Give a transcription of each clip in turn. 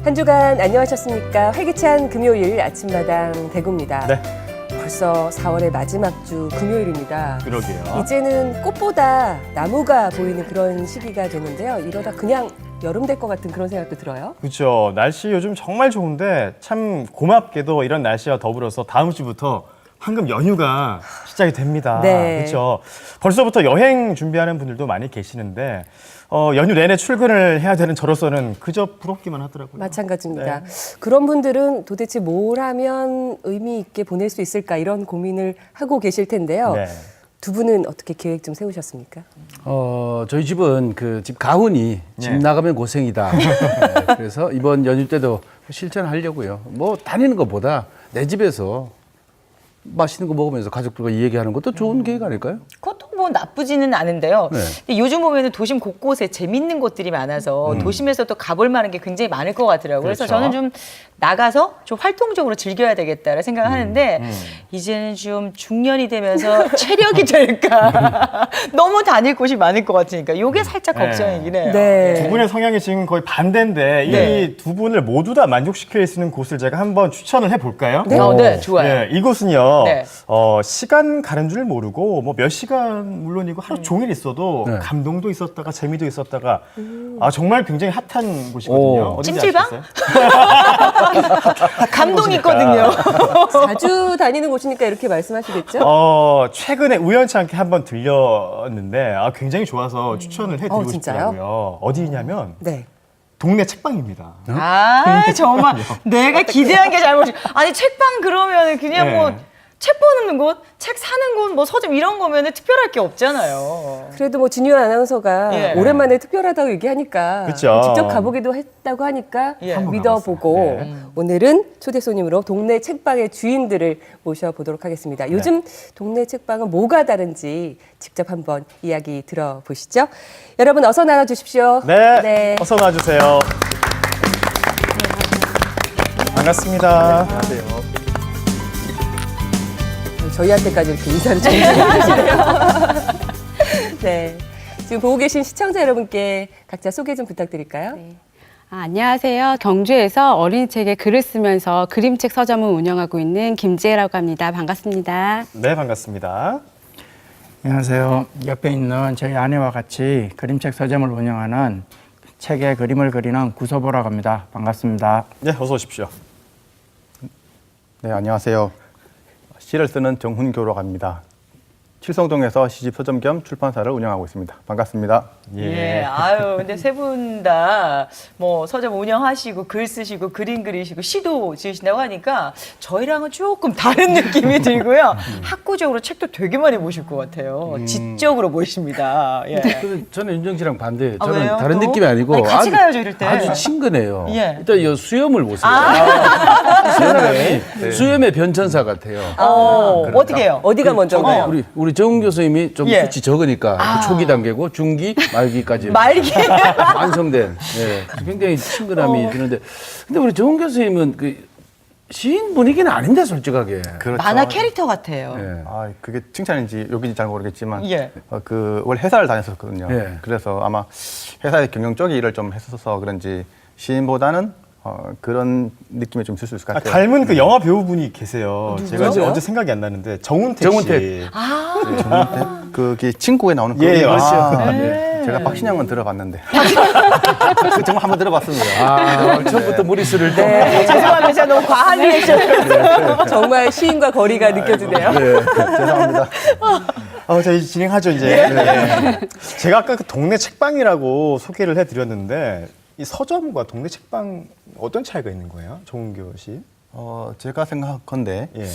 한 주간 안녕하셨습니까? 활기찬 금요일 아침마당 대구입니다. 네. 벌써 4월의 마지막 주 금요일입니다. 그러게요. 이제는 꽃보다 나무가 보이는 그런 시기가 되는데요. 이러다 그냥 여름 될 것 같은 그런 생각도 들어요. 그렇죠. 날씨 요즘 정말 좋은데 참 고맙게도 이런 날씨와 더불어서 다음 주부터 황금 연휴가 시작이 됩니다. 네. 그렇죠. 벌써부터 여행 준비하는 분들도 많이 계시는데 연휴 내내 출근을 해야 되는 저로서는 그저 부럽기만 하더라고요. 마찬가지입니다. 네. 그런 분들은 도대체 뭘 하면 의미 있게 보낼 수 있을까 이런 고민을 하고 계실 텐데요. 네. 두 분은 어떻게 계획 좀 세우셨습니까? 저희 집은 그 집 가훈이 집 네. 나가면 고생이다. 네, 그래서 이번 연휴 때도 실천하려고요. 뭐 다니는 것보다 내 집에서 맛있는 거 먹으면서 가족들과 얘기하는 것도 좋은 계획 아닐까요? 그것도 뭐 나쁘지는 않은데요. 네. 근데 요즘 보면은 도심 곳곳에 재밌는 곳들이 많아서 도심에서 또 가볼 만한 게 굉장히 많을 것 같더라고요. 그래서 그렇죠. 저는 좀 나가서 좀 활동적으로 즐겨야 되겠다라는 생각을 하는데 이제는 좀 중년이 되면서 체력이 될까 너무 다닐 곳이 많을 것 같으니까 이게 살짝 네. 걱정이긴 해요. 네. 두 분의 성향이 지금 거의 반대인데 네. 이 두 분을 모두 다 만족시킬 수 있는 곳을 제가 한번 추천을 해볼까요? 네. 네, 좋아요. 네, 이곳은요. 네. 시간 가는 줄 모르고 뭐 몇 시간 물론이고 하루 종일 있어도 네. 감동도 있었다가 재미도 있었다가 정말 굉장히 핫한 곳이거든요. 오. 어딘지 찜질방? 아시겠어요? 감동이 있거든요. 자주 다니는 곳이니까 이렇게 말씀하시겠죠? 최근에 우연치 않게 한번 들렸는데 굉장히 좋아서 추천을 해드리고 진짜요? 싶더라고요. 어디냐면 네. 동네 책방입니다. 아 정말 내가 기대한 게 잘못이. 아니 책방 그러면 그냥 네. 뭐 책 보는 곳, 책 사는 곳, 뭐 서점 이런 거면은 특별할 게 없잖아요. 그래도 뭐 진유 아나운서가 예. 오랜만에 특별하다고 얘기하니까 그쵸. 직접 가보기도 했다고 하니까 예. 한번 믿어보고 가봤어요. 오늘은 초대 손님으로 동네 책방의 주인들을 모셔보도록 하겠습니다. 요즘 동네 책방은 뭐가 다른지 직접 한번 이야기 들어보시죠. 여러분 어서 나와주십시오. 네, 어서 나와주세요. 반갑습니다. 안녕하세요. 저희한테까지 이렇게 인사를 전해주시네요. 네. 지금 보고 계신 시청자 여러분께 각자 소개 좀 부탁드릴까요? 네. 안녕하세요. 경주에서 어린이책에 글을 쓰면서 그림책 서점을 운영하고 있는 김지혜라고 합니다. 반갑습니다. 네, 반갑습니다. 안녕하세요. 옆에 있는 저희 아내와 같이 그림책 서점을 운영하는 책에 그림을 그리는 구서보라고 합니다. 반갑습니다. 네, 어서 오십시오. 네, 안녕하세요. 시를 쓰는 정훈교라고 합니다. 칠성동에서 시집 서점 겸 출판사를 운영하고 있습니다. 반갑습니다. 예, 아유, 근데 세 분 다 뭐 서점 운영하시고 글 쓰시고 그림 그리시고 시도 지으신다고 하니까 저희랑은 조금 다른 느낌이 들고요. 학구적으로 책도 되게 많이 보실 것 같아요. 지적으로 보이십니다. 예. 근데 저는 윤정 씨랑 반대예요. 아, 저는 왜요? 다른 또? 느낌이 아니고 아니, 같이 가야죠, 이럴 때. 아주 친근해요. 예. 일단 이 수염을 보세요. 수염의 변천사 같아요. 어떻게 해요? 어디가 먼저인가요? 우리 정훈 교수님이 좀 예. 수치 적으니까 그 초기 단계고 중기, 말기까지 말기. 완성된 굉장히 친근함이 드는데 근데 우리 정훈 교수님은 그 시인 분위기는 아닌데 솔직하게. 그렇죠. 만화 캐릭터 같아요. 예. 그게 칭찬인지 욕인지 잘 모르겠지만 예. 원래 회사를 다녔었거든요. 예. 그래서 아마 회사의 경영 쪽 일을 좀 했어서 그런지 시인보다는 그런 느낌이 좀 있을 수 있을 것 같아요. 닮은 그 영화 배우분이 계세요. 제가 지금 누구요? 언제 생각이 안 나는데 정운택 정운택. 씨. 그게 친구에 나오는 예, 그 맞아요. 제가 박신양은 들어봤는데 그 정말 한번 들어봤습니다. 처음부터 무리수를 죄송합니다. 제가 너무 과한 리액션. 정말 시인과 거리가 느껴지네요. 죄송합니다. 저희 진행하죠, 이제. 네. 제가 아까 그 동네 책방이라고 소개를 해드렸는데 이 서점과 동네 책방 어떤 차이가 있는 거예요? 정은교 씨? 제가 생각컨대 예.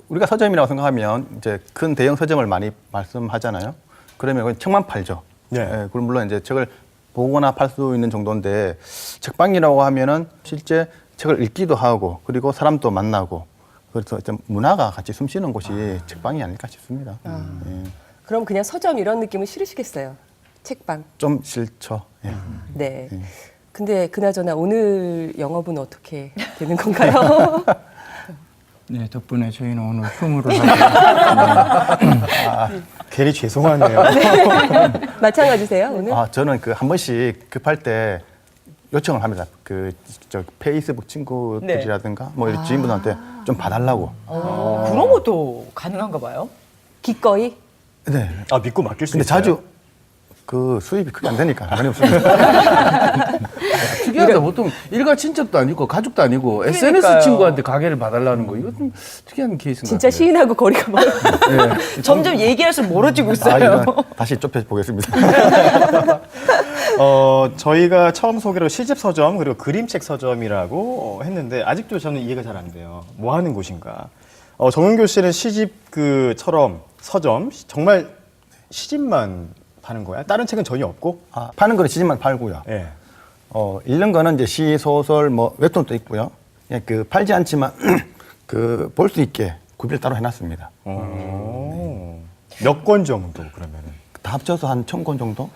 우리가 서점이라고 생각하면 이제 큰 대형 서점을 많이 말씀하잖아요. 그러면 그건 책만 팔죠. 네. 그럼 물론 이제 책을 보거나 팔 수 있는 정도인데 책방이라고 하면은 실제 책을 읽기도 하고 그리고 사람도 만나고 그래서 좀 문화가 같이 숨쉬는 곳이 책방이 아닐까 싶습니다. 예. 그럼 그냥 서점 이런 느낌은 싫으시겠어요? 책방. 좀 싫죠. 예. 네. 근데 그나저나 오늘 영업은 어떻게 되는 건가요? 네, 덕분에 저희는 오늘 휴무를 하고 괜히 죄송하네요. 마찬가지세요, 오늘? 저는 그 한 번씩 급할 때 요청을 합니다. 저 페이스북 친구들이라든가 뭐 이런 지인분한테 좀 봐달라고. 그런 것도 가능한가 봐요. 기꺼이? 네. 아, 믿고 맡길 수 근데 있어요? 자주 그 수입이 크게 안 되니까 가만히 없습니다. 특이하다. 보통 일가 친척도 아니고 가족도 아니고 그러니까요. SNS 친구한테 가게를 봐달라는 거 이거 좀 특이한 케이스인 것 진짜 같아요. 시인하고 거리가 멀어. 점점 얘기할수록 멀어지고 있어요. 이건 다시 좁혀 보겠습니다. 저희가 처음 소개로 시집 서점 그리고 그림책 서점이라고 했는데 아직도 저는 이해가 잘 안 돼요. 뭐 하는 곳인가? 정은교 씨는 시집처럼 서점 정말 시집만 파는 거야? 다른 책은 전혀 없고? 파는 거는 시집만 팔고요. 예. 읽는 거는 이제 시, 소설, 뭐 웹툰도 있고요. 그냥 팔지 않지만 그 볼 수 있게 구비를 따로 해놨습니다. 몇 권 정도 그러면은? 다 합쳐서 한 1,000권 정도?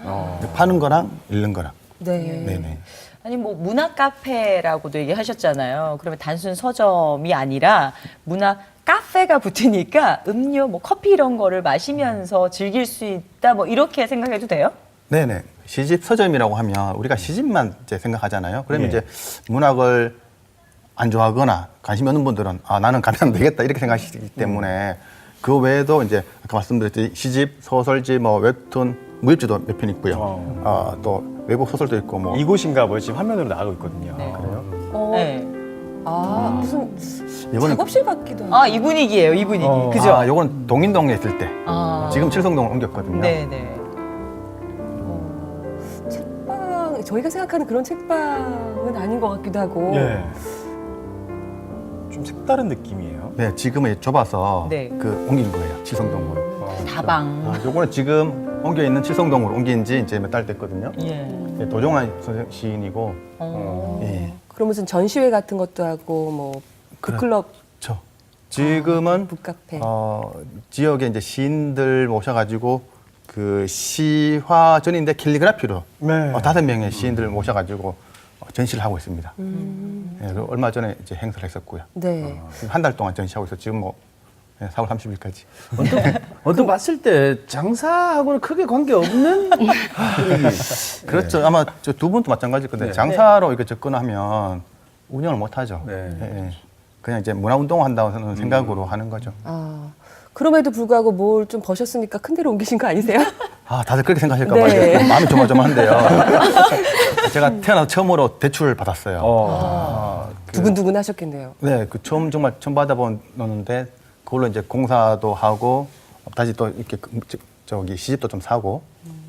파는 거랑 읽는 거랑. 네. 네네. 아니 뭐 문화 카페라고도 얘기하셨잖아요. 그러면 단순 서점이 아니라 문화 카페가 붙으니까 음료, 뭐 커피 이런 거를 마시면서 즐길 수 있다. 뭐 이렇게 생각해도 돼요? 네네. 시집 서점이라고 하면 우리가 시집만 이제 생각하잖아요. 그러면 예. 이제 문학을 안 좋아하거나 관심 없는 분들은 나는 가면 안 되겠다 이렇게 생각하시기 때문에 그 외에도 이제 아까 말씀드렸듯이 시집, 소설집, 뭐 웹툰, 무협지도 몇 편 있고요. 또 외국 소설도 있고 뭐 이곳인가 뭐 지금 화면으로 나가고 있거든요. 네. 그래요? 네. 무슨 이거는 작업실 같기도 하고. 이 분위기예요, 이 분위기. 그죠? 요건 동인동에 있을 때 지금 칠성동을 옮겼거든요. 네네. 책방, 저희가 생각하는 그런 책방은 아닌 것 같기도 하고. 예. 좀 색다른 느낌이에요. 네, 지금은 좁아서 네. 옮긴 거예요. 칠성동으로. 다방. 요거는 지금 옮겨 있는 칠성동으로 옮긴 지 이제 몇 달 됐거든요. 예. 네, 도종환 시인이고. 예. 그럼 무슨 전시회 같은 것도 하고, 뭐, 북클럽, 저 지금은 북카페. 지역에 이제 시인들 모셔가지고 그 시화전인데 캘리그라피로 네. 5명의 시인들 모셔가지고 전시를 하고 있습니다. 예, 그리고 얼마 전에 이제 행사를 했었고요. 네. 한 달 동안 전시하고 있어. 지금 뭐 4월 30일까지. 언뜻 봤을 때 장사하고는 크게 관계 없는 그렇죠. 아마 저 두 분도 마찬가지일 건데 네. 장사로 이렇게 접근하면 운영을 못 하죠. 네. 예, 예. 그냥 이제 문화운동을 한다는 생각으로 하는 거죠. 그럼에도 불구하고 뭘 좀 버셨으니까 큰 데로 옮기신 거 아니세요? 다들 그렇게 생각하실까 봐 네. 이제 마음이 조마조마한데요. 제가 태어나서 처음으로 대출을 받았어요. 두근두근 하셨겠네요. 네, 처음 받아보는데 그걸로 이제 공사도 하고 다시 또 이렇게 저기 시집도 좀 사고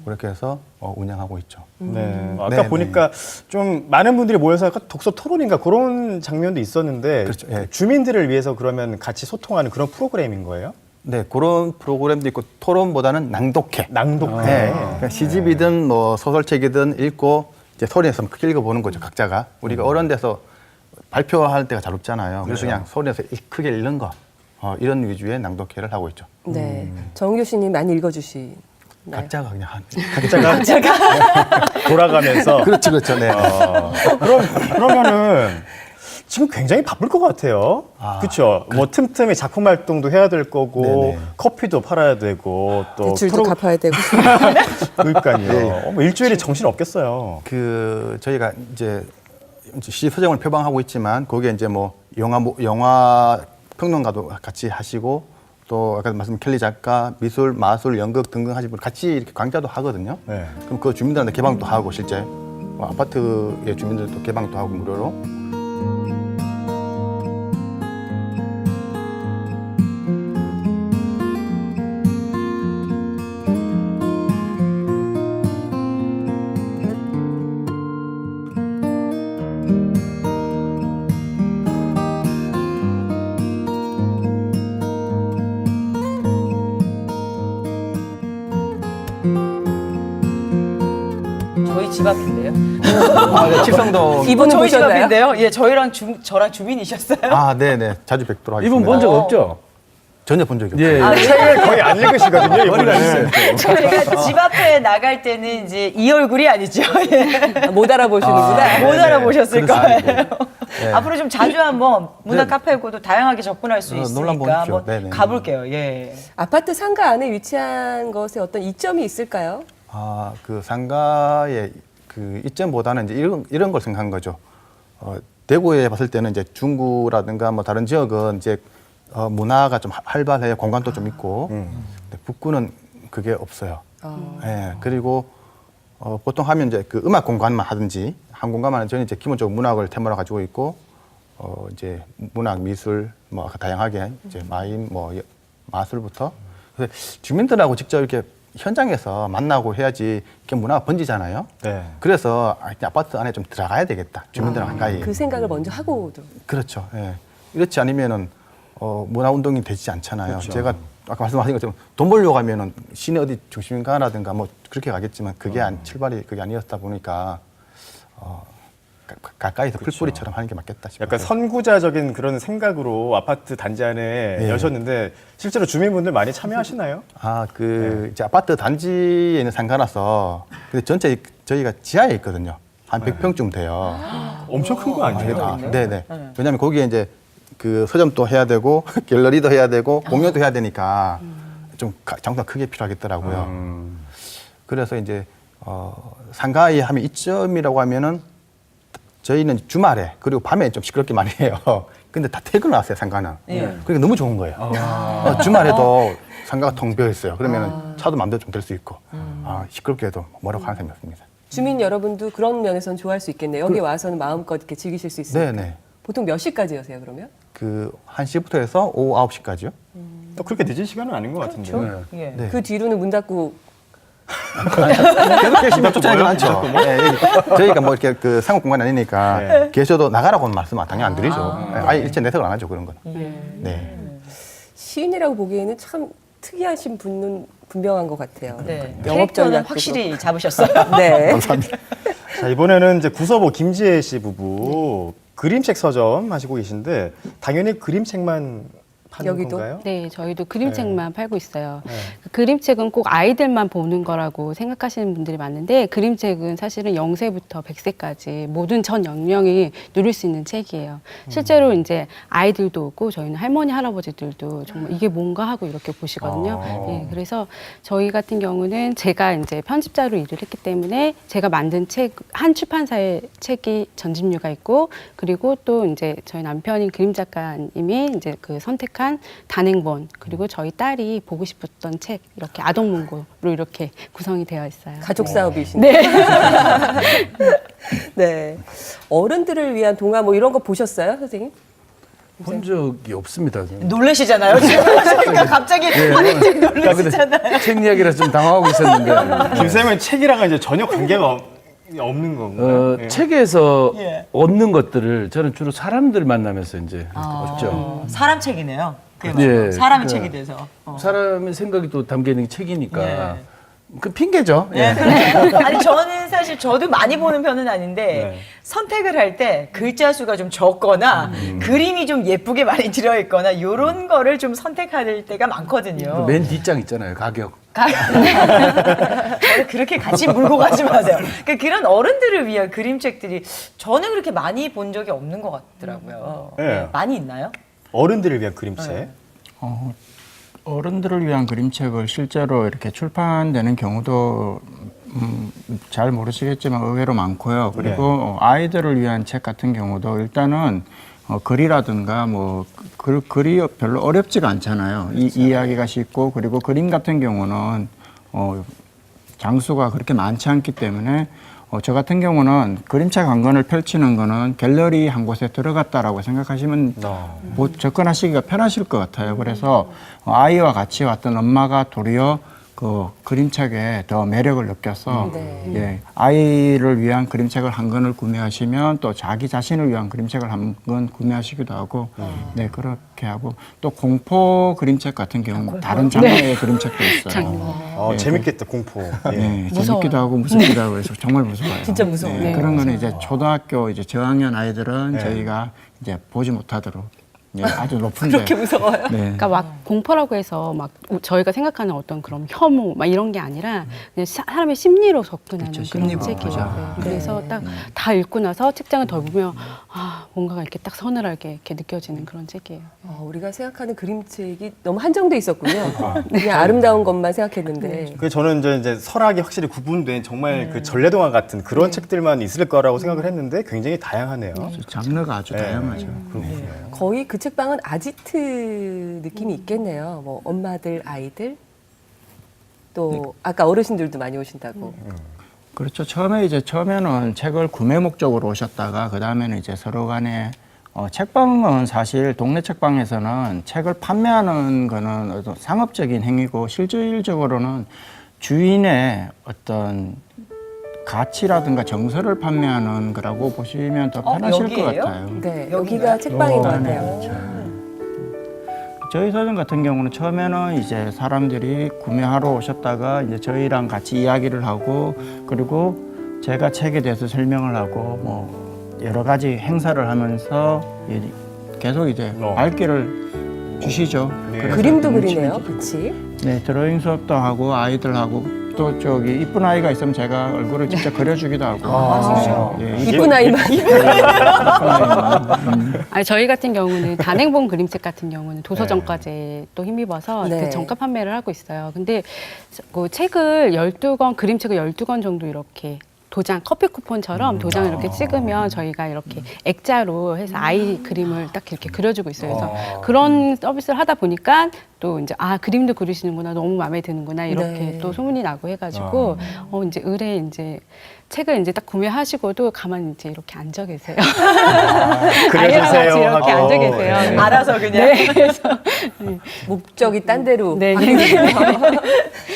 그렇게 해서 운영하고 있죠. 네. 아까 네, 보니까 좀 많은 분들이 모여서 약간 독서 토론인가 그런 장면도 있었는데 그렇죠. 예. 주민들을 위해서 그러면 같이 소통하는 그런 프로그램인 거예요? 네, 그런 프로그램도 있고 토론보다는 낭독회. 낭독회. 네, 그러니까 시집이든 뭐 소설책이든 읽고 이제 소리내서 크게 읽어보는 거죠, 각자가. 우리가 어른 돼서 발표할 때가 잘 없잖아요. 그래서 그냥 소리내서 크게 읽는 거. 이런 위주의 낭독회를 하고 있죠. 네. 정은교 씨님 많이 읽어주시나요? 각자가 그냥 돌아가면서. 그렇죠. 네. 그러면은 지금 굉장히 바쁠 것 같아요. 그렇죠. 뭐 틈틈이 작품 활동도 해야 될 거고 네네. 커피도 팔아야 되고 또 대출도 갚아야 되고. 그러니까요. 뭐 일주일이 정신 없겠어요. 저희가 이제 시 서점을 표방하고 있지만 거기에 이제 뭐 영화 평론가도 같이 하시고 또 아까 말씀 켈리 작가, 미술, 마술, 연극 등등 하시고 같이 이렇게 강좌도 하거든요. 네. 그럼 그 주민들한테 개방도 하고 실제 아파트의 주민들도 개방도 하고 무료로. 저희 집 앞인데요. 네, 칠성동. 이분은 저희 집 보셨나요? 앞인데요. 예, 저랑 주민이셨어요. 네네. 자주 뵙도록 하겠습니다. 이분 본 적 없죠? 전혀 본 적이 없어요. 예. 책을 거의 안 읽으시거든요. 이번에는. 저희가 집 앞에 나갈 때는 이제 이 얼굴이 아니죠. 예. 못 알아보시는구나. 못 네네. 알아보셨을 그럴 수 거예요. 네. 앞으로 좀 자주 한번 문화 카페고도 다양하게 접근할 수 놀러 있으니까 보십시오. 한번 네네. 가볼게요. 예. 아파트 상가 안에 위치한 것에 어떤 이점이 있을까요? 그 상가의 그 이점보다는 이제 이런 걸 생각한 거죠. 대구에 봤을 때는 이제 중구라든가 뭐 다른 지역은 이제 문화가 좀 활발해요. 공간도 좀 있고. 근데 북구는 그게 없어요. 예, 그리고 보통 하면 이제 그 음악 공간만 하든지 한 공간만 저는 이제 기본적으로 문학을 테마로 가지고 있고 이제 문학, 미술 뭐 다양하게 이제 마임 뭐 마술부터 그래서 주민들하고 직접 이렇게 현장에서 만나고 해야지 이렇게 문화가 번지잖아요. 네. 그래서 아파트 안에 좀 들어가야 되겠다. 주민들랑 가까이. 그 생각을 먼저 하고 그렇죠. 예. 이렇지 않으면은 문화 운동이 되지 않잖아요. 제가 아까 말씀하신 것처럼 돈 벌려고 가면은 시내 어디 중심가라든가 뭐 그렇게 가겠지만 그게 출발이 그게 아니었다 보니까 가까이서 풀뿌리처럼 하는 게 맞겠다 싶어요. 약간 선구자적인 그런 생각으로 아파트 단지 안에 여셨는데 실제로 주민분들 많이 참여하시나요? 이제 아파트 단지에는 상가라서 근데 전체 저희가 지하에 있거든요. 한 100평쯤 돼요. 엄청 큰 거 아니에요? 네네. 왜냐하면 거기에 이제 그 서점도 해야 되고 갤러리도 해야 되고 공연도 해야 되니까 좀 장소가 크게 필요하겠더라고요. 그래서 이제 상가에 하면 이점이라고 하면은 저희는 주말에 그리고 밤에 좀 시끄럽게 많이 해요. 근데 다 퇴근을 하세요 상가는. 그러니까 너무 좋은 거예요. 주말에도 상가가 텅 비어 있어요. 그러면 차도 마음대로 좀 될 수 있고 시끄럽게 해도 뭐라고 하는 사람이 없습니다. 주민 여러분도 그런 면에서는 좋아할 수 있겠네요. 여기 와서는 마음껏 이렇게 즐기실 수 있으니까. 네네. 보통 몇 시까지 여세요, 그러면? 그 1시부터 해서 오후 9시까지요. 또 그렇게 늦은 시간은 아닌 것 같은데요. 예. 네. 그 뒤로는 문 닫고 계속 계시면 쫓아내지 않죠. 저희가 뭐 이렇게 그 상업 공간이 아니니까 계셔도 나가라고는 말씀 당연히 안 드리죠. 아예 일체 내색을 안 하죠 그런 건. 네. 시인이라고 보기에는 참 특이하신 분은 분명한 것 같아요. 네. 영업 캐릭터는 전략도 확실히 잡으셨어요. 네. 자, 이번에는 이제 구서보 김지혜 씨 부부 그림책 서점 하시고 계신데 당연히 그림책만 파는 여기도? 건가요? 네, 저희도 그림책만 팔고 있어요. 그림책은 꼭 아이들만 보는 거라고 생각하시는 분들이 많은데 그림책은 사실은 0세부터 100세까지 모든 전 연령이 누릴 수 있는 책이에요. 실제로 이제 아이들도 오고 저희는 할머니, 할아버지들도 정말 이게 뭔가 하고 이렇게 보시거든요. 예, 그래서 저희 같은 경우는 제가 이제 편집자로 일을 했기 때문에 제가 만든 책, 한 출판사의 책이 전집류가 있고 그리고 또 이제 저희 남편인 그림 작가님이 이제 그 선택한 단행본 그리고 저희 딸이 보고 싶었던 책 이렇게 아동문고로 이렇게 구성이 되어 있어요. 가족 사업이신데. 네. 네. 어른들을 위한 동화 뭐 이런 거 보셨어요, 선생님? 본 적이 없습니다. 놀라시잖아요. 지금 그러니까 갑자기 하늘색 놀라시잖아요. 책 이야기라서 좀 당황하고 있었는데 김쌤은 책이랑은 이제 전혀 관계가 없는 건가요? 예. 책에서 예. 얻는 것들을 저는 주로 사람들 만나면서 이제 얻죠. 사람 책이네요. 예, 사람의 그러니까 책이 돼서. 사람의 생각이 또 담겨 있는 책이니까 예. 그 핑계죠. 예. 아니 저는 사실 저도 많이 보는 편은 아닌데 선택을 할 때 글자 수가 좀 적거나 그림이 좀 예쁘게 많이 들어 있거나 이런 거를 좀 선택할 때가 많거든요. 맨 뒷장 있잖아요. 가격. 저를 그렇게 같이 물고 가지 마세요. 그러니까 그런 어른들을 위한 그림책들이 저는 그렇게 많이 본 적이 없는 것 같더라고요. 네. 많이 있나요? 어른들을 위한 그림책. 어른들을 위한 그림책을 실제로 이렇게 출판되는 경우도 잘 모르시겠지만 의외로 많고요. 그리고 아이들을 위한 책 같은 경우도 일단은 글이라든가 뭐 글이 별로 어렵지가 않잖아요. 이해하기가 쉽고 그리고 그림 같은 경우는 장수가 그렇게 많지 않기 때문에 저 같은 경우는 그림책 한 권을 펼치는 거는 갤러리 한 곳에 들어갔다라고 생각하시면 접근하시기가 편하실 것 같아요. 그래서 아이와 같이 왔던 엄마가 도리어 그 그림책에 더 매력을 느껴서 예, 아이를 위한 그림책을 한 권을 구매하시면 또 자기 자신을 위한 그림책을 한 권 구매하시기도 하고 네 그렇게 하고 또 공포 그림책 같은 경우 다른 장르의 그림책도 있어요. 재밌겠다, 공포. 예. 네, 재밌기도 하고 무섭기도 하고 해서 정말 무서워요. 진짜 무서워요. 네, 그런 거는 이제 초등학교 이제 저학년 아이들은 저희가 이제 보지 못하도록 예, 아주 높은데 그렇게 무서워요? 네. 그러니까 막 공포라고 해서 막 저희가 생각하는 어떤 그런 혐오 막 이런 게 아니라 그냥 사람의 심리로 접근하는 그런 책이에요. 네. 그래서 딱 다 읽고 나서 책장을 덜 보면 아 뭔가가 이렇게 딱 서늘하게 이렇게 느껴지는 그런 책이에요. 우리가 생각하는 그림책이 너무 한정돼 있었군요. 그냥 아름다운 것만 생각했는데. 그 저는 이제 설학이 확실히 구분된 정말 그 전래동화 같은 그런 책들만 있을 거라고 생각을 했는데 굉장히 다양하네요. 장르가 아주 다양하죠. 거의 그 책방은 아지트 느낌이 있겠네요. 뭐 엄마들, 아이들, 또 아까 어르신들도 많이 오신다고. 그렇죠. 처음에는 책을 구매 목적으로 오셨다가 그 다음에는 이제 서로 간에 책방은 사실 동네 책방에서는 책을 판매하는 거는 어떤 상업적인 행위고 실질적으로는 주인의 어떤 가치라든가 정서를 판매하는 거라고 보시면 더 편하실 것 여기예요? 같아요. 네, 여기가 책방인 것 같아요. 저희 서점 같은 경우는 처음에는 이제 사람들이 구매하러 오셨다가 이제 저희랑 같이 이야기를 하고 그리고 제가 책에 대해서 설명을 하고 뭐 여러 가지 행사를 하면서 계속 이제 발길을 주시죠. 그래서 그림도 좀 그리네요, 친해지고. 같이. 네, 드로잉 수업도 하고 아이들하고 또 저기 이쁜 아이가 있으면 제가 얼굴을 직접 그려주기도 하고. 예, 이쁜 아이만. 아니 저희 같은 경우는 단행본 그림책 같은 경우는 도서정가제에 또 힘입어서 네. 그 정가 판매를 하고 있어요. 근데 그 책을 12권, 그림책을 12권 정도 이렇게 도장, 커피 쿠폰처럼 도장을 이렇게 찍으면 저희가 이렇게 액자로 해서 아이 그림을 딱 이렇게 그려주고 있어요. 그래서 그런 서비스를 하다 보니까 또 이제 그림도 그리시는구나, 너무 마음에 드는구나 이렇게 네. 또 소문이 나고 해가지고 이제 의뢰 이제 책을 이제 딱 구매하시고도 가만히 이제 이렇게 앉아 계세요. 아이랑 같이 그려주세요 이렇게 하고. 앉아 계세요. 네. 알아서 그냥. 네, 그래서 목적이 딴 데로. 네,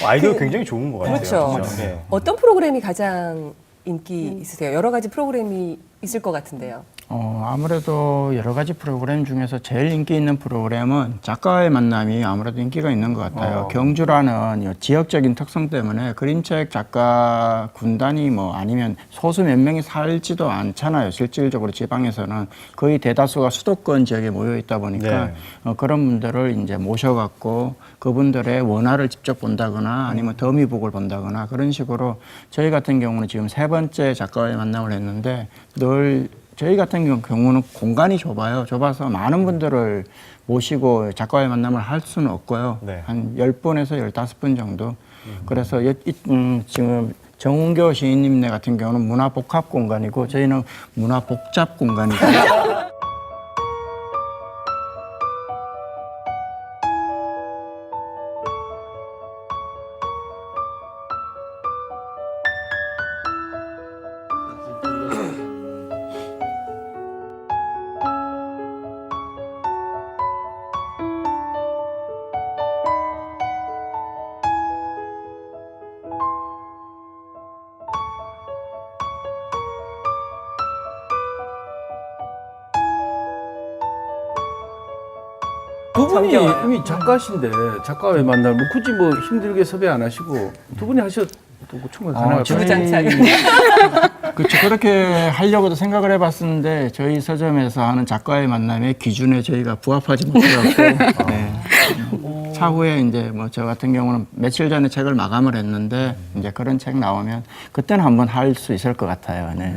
아이디어 굉장히 좋은 것 같아요. 그렇죠. 진짜. 네. 어떤 프로그램이 가장 인기 있으세요? 여러 가지 프로그램이 있을 것 같은데요. 아무래도 여러 가지 프로그램 중에서 제일 인기 있는 프로그램은 작가와의 만남이 아무래도 인기가 있는 것 같아요. 경주라는 이 지역적인 특성 때문에 그림책 작가 군단이 뭐 아니면 소수 몇 명이 살지도 않잖아요. 실질적으로 지방에서는 거의 대다수가 수도권 지역에 모여 있다 보니까 그런 분들을 이제 모셔갖고 그분들의 원화를 직접 본다거나 아니면 더미북을 본다거나 그런 식으로 저희 같은 경우는 지금 3번째 작가와의 만남을 했는데 늘 저희 같은 경우는 공간이 좁아서 많은 분들을 모시고 작가와의 만남을 할 수는 없고요. 네. 한 10분에서 15분 정도. 그래서 지금 정운교 시인님네 같은 경우는 문화복합 공간이고 저희는 문화복잡 공간이고. 두 분이 이미 작가신데 작가와의 만남 뭐 굳이 뭐 힘들게 섭외 안 하시고 두 분이 하셔도 충분히 가능할 것 같아요. 그렇죠. 그렇게 하려고도 생각을 해봤었는데 저희 서점에서 하는 작가의 만남의 기준에 저희가 부합하지 못해갖고 차후에 이제 뭐 저 같은 경우는 며칠 전에 책을 마감을 했는데 이제 그런 책 나오면 그때는 한번 할 수 있을 것 같아요. 네.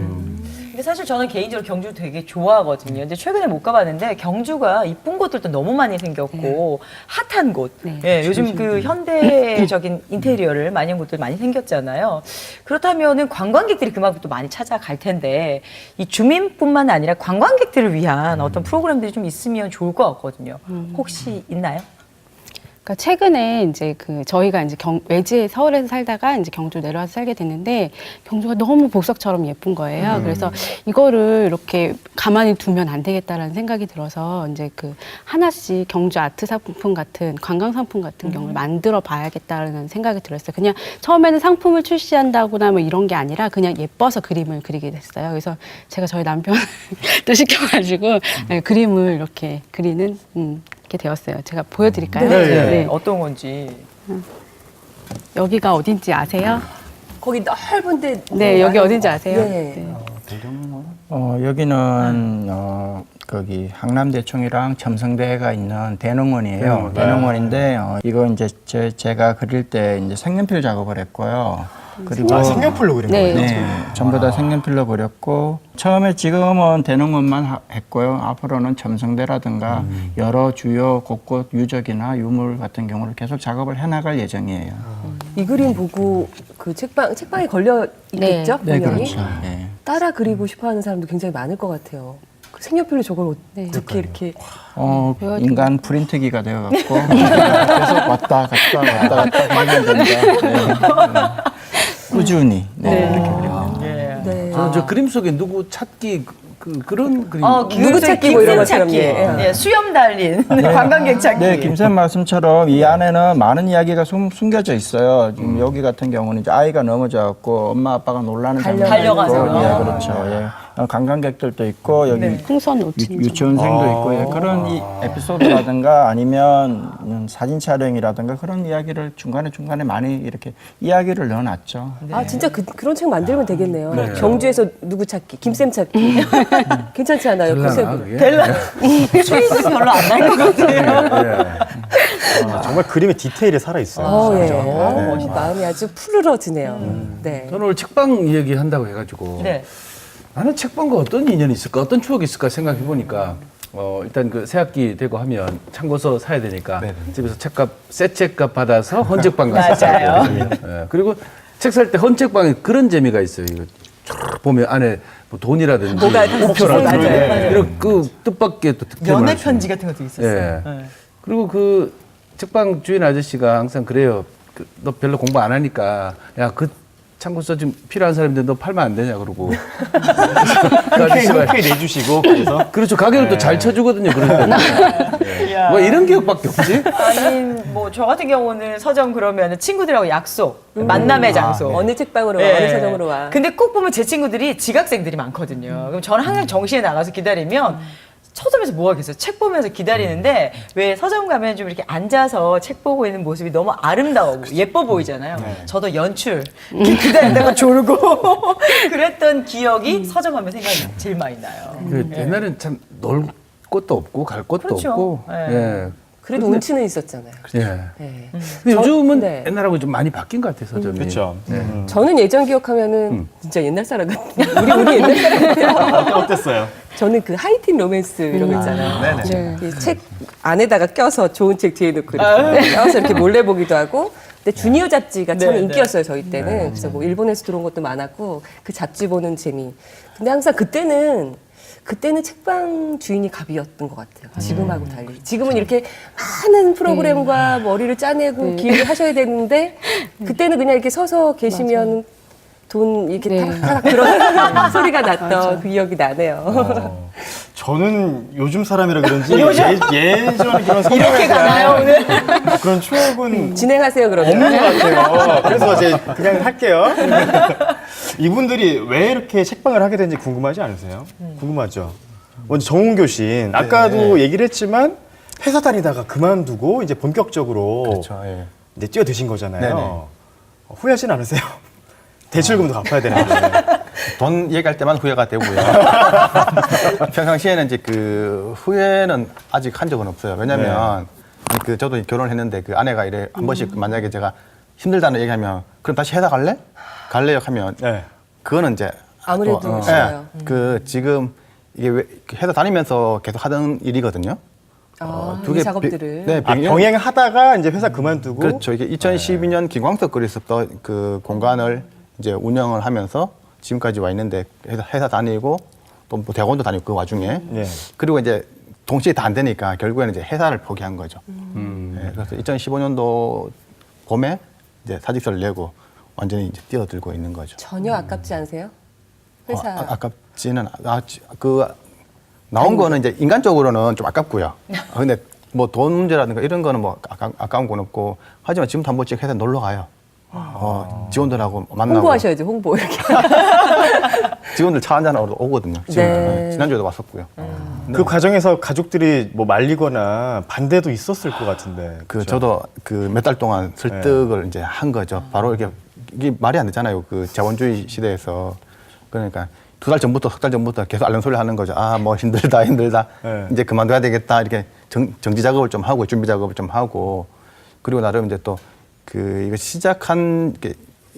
근데 사실 저는 개인적으로 경주 되게 좋아하거든요. 근데 최근에 못 가봤는데 경주가 이쁜 곳들도 너무 많이 생겼고 핫한 곳. 네. 예, 요즘 그 현대적인 인테리어를 많이 한 곳들 많이 생겼잖아요. 그렇다면은 관광객들이 그만큼 또 많이 찾아갈 텐데 이 주민뿐만 아니라 관광객들을 위한 어떤 프로그램들이 좀 있으면 좋을 것 같거든요. 혹시 있나요? 그러니까 최근에 이제 그 저희가 이제 외지에 서울에서 살다가 이제 경주 내려와서 살게 됐는데 경주가 너무 보석처럼 예쁜 거예요. 그래서 이거를 이렇게 가만히 두면 안 되겠다라는 생각이 들어서 이제 그 하나씩 경주 아트 상품 같은 관광 상품 같은 경우를 만들어 봐야겠다라는 생각이 들었어요. 그냥 처음에는 상품을 출시한다거나 뭐 이런 게 아니라 그냥 예뻐서 그림을 그리게 됐어요. 그래서 제가 저희 남편을 또 시켜가지고 네, 그림을 이렇게 그리는 이렇게 되었어요. 제가 보여드릴까요? 네. 어떤 건지. 여기가 어딘지 아세요? 거기 넓은데. 네, 여기 어딘지 아세요? 네. 여기는 거기 항남대총이랑 첨성대가 있는 대농원이에요. 대농원인데 이거 이제 제가 그릴 때 이제 색연필 작업을 했고요. 그리고 아, 색연필로 그린 네. 거예요? 네, 전부 다 색연필로 그렸고 처음에 지금은 되는 것만 했고요. 앞으로는 첨성대라든가 여러 주요 곳곳 유적이나 유물 같은 경우를 계속 작업을 해나갈 예정이에요. 이 그림 보고 그 책방에 걸려 있겠죠? 네, 분명히? 그렇죠. 네. 따라 그리고 싶어하는 사람도 굉장히 많을 것 같아요. 그 색연필로 저걸 어떻게 이렇게 인간 프린트기가 되어갖고 계속 왔다 갔다 하면 된다. 네. 꾸준히 이렇게 그립니다. 네. 저는 저 그림 속에 누구 찾기 그런 그림. 누구 찾기 뭐 이런 것처럼, 찾기. 예. 네, 수염 달린 관광객 찾기. 네, 김쌤 말씀처럼 이 안에는 많은 이야기가 숨겨져 있어요. 지금 여기 같은 경우는 이제 아이가 넘어져갖고 엄마 아빠가 놀라는 장면도 있고, 달려가서. 예, 그렇죠. 예. 관광객들도 있고 여기 풍선 놓친 유치원생도 있고 예, 그런 이 에피소드라든가 아니면 사진 촬영이라든가 그런 이야기를 중간에 많이 이렇게 이야기를 넣어놨죠. 아 진짜 그런 책 만들면 되겠네요. 경주에서 누구 찾기, 김쌤 찾기. 괜찮지 않아요? 될라나, 컨셉으로. 그게? 델라 수익은 별로 안 날 것 같아요. 예. 아, 정말 그림의 디테일이 살아있어요. 예. 진짜. 마음이 아주 푸르러지네요. 네. 저는 오늘 책방 이야기 한다고 해가지고 네. 나는 책방과 어떤 인연이 있을까, 어떤 추억이 있을까 생각해 보니까 일단 그 새학기 되고 하면 참고서 사야 되니까 집에서 책값 새 책값 받아서 헌책방 가서 맞아요. 사거든요. 예. 그리고 책 살 때 헌책방에 그런 재미가 있어요. 이거 쫙 보면 안에 뭐 돈이라든지 뭐가 우표라든지 맞아요. 이런 그 뜻밖의 또 득템을 연애 할 수 있는. 편지 같은 것도 있었어요. 예. 네. 그리고 그 책방 주인 아저씨가 항상 그래요. 너 별로 공부 안 하니까 야 그 참고서 좀 필요한 사람인데 너 팔면 안 되냐 그러고 그 아저씨가 흔쾌히 내주시고 그래서 그렇죠. 가격을 또 잘 쳐주거든요. 그럴 때는. 야. 뭐 이런 기억밖에 없지? 아니 뭐 저 같은 경우는 서점 그러면 친구들하고 약속 만남의 장소. 어느 책방으로 와, 예. 어느 서점으로 와. 근데 꼭 보면 제 친구들이 지각생들이 많거든요. 그럼 저는 항상 정시에 나가서 기다리면 서점에서 뭐 하겠어요? 책 보면서 기다리는데 왜 서점 가면 좀 이렇게 앉아서 책 보고 있는 모습이 너무 아름다워 예뻐 보이잖아요. 저도 연출 기다리다가 졸고 그랬던 기억이 서점 하면 생각이 제일 많이 나요. 그 옛날엔 참 놀 곳도 없고 갈 곳도 그렇죠. 없고. 예. 예. 그래도 운치는 있었잖아요. 예. 네. 근데 요즘은 네. 옛날하고 좀 많이 바뀐 것 같아요, 서점이. 그렇죠. 저는 예전 기억하면은 진짜 옛날 사람 같아요. 우리 옛날 사람 같아요. 어땠어요? 저는 그 하이틴 로맨스 이런 거 있잖아요. 네. 이책 안에다가 껴서 좋은 책 뒤에 놓고 이렇게 껴서 이렇게 몰래 보기도 하고. 근데 주니어 잡지가 참 네, 인기였어요 저희 때는. 그래서 뭐 일본에서 들어온 것도 많았고 그 잡지 보는 재미. 근데 항상 그때는 책방 주인이 갑이었던 것 같아요. 지금하고 달리. 지금은 이렇게 많은 프로그램과 머리를 짜내고 기획을 하셔야 되는데 그때는 그냥 이렇게 서서 계시면 돈 이렇게 타락타락 그런 소리가 났던 그 기억이 나네요. 저는 요즘 사람이라 그런지 예전에 그런 이렇게 가나요 오늘? 그런 추억은 진행하세요 그러면. 없는 것 같아요. 그래서 이제 그냥 할게요. 이분들이 왜 이렇게 책방을 하게 된지 궁금하지 않으세요? 궁금하죠. 먼저 정훈교 씨, 아까도 얘기를 했지만 회사 다니다가 그만두고 이제 본격적으로 그렇죠. 예. 이제 뛰어드신 거잖아요. 네네. 후회하진 않으세요? 대출금도 갚아야 되는데. 돈 얘기할 때만 후회가 되고요. 평상시에는 이제 그 후회는 아직 한 적은 없어요. 왜냐면 그 저도 결혼을 했는데 그 아내가 이래 한 번씩 만약에 제가 힘들다는 얘기하면 그럼 다시 회사 갈래? 갈래요? 하면 네. 그거는 이제 아무래도 싫어요. 그 지금 이게 회사 다니면서 계속 하던 일이거든요. 이 작업들을. 네, 병행하다가 이제 회사 그만두고. 그렇죠. 이게 2012년 김광석 그리스던 그 공간을 이제 운영을 하면서 지금까지 와 있는데 회사 다니고 또 뭐 대학원도 다니고 그 와중에 예. 그리고 이제 동시에 다 안 되니까 결국에는 이제 회사를 포기한 거죠. 네, 그래서 2015년도 봄에 이제 사직서를 내고 완전히 이제 뛰어들고 있는 거죠. 전혀 아깝지 않으세요? 회사. 아깝지는 그 나온 거는 이제 인간적으로는 좀 아깝고요. 근데 뭐 돈 문제라든가 이런 거는 뭐 아까운 건 없고 하지만 지금도 한 번씩 회사 놀러 가요. 직원들하고 만나고. 홍보하셔야죠, 홍보 이렇게. 직원들 차 한잔하러 오거든요. 네. 지난주에도 왔었고요. 그 과정에서 가족들이 뭐 말리거나 반대도 있었을 것 같은데. 그 그렇죠? 저도 그 몇 달 동안 설득을 이제 한 거죠. 바로 이게 말이 안 되잖아요. 그 자본주의 시대에서. 그러니까 2달 전부터, 3달 전부터 계속 알림소리 하는 거죠. 아, 뭐 힘들다. 네. 이제 그만둬야 되겠다. 이렇게 정지 작업을 좀 하고, 준비 작업을 좀 하고. 그리고 나름 이제 또 이거 시작한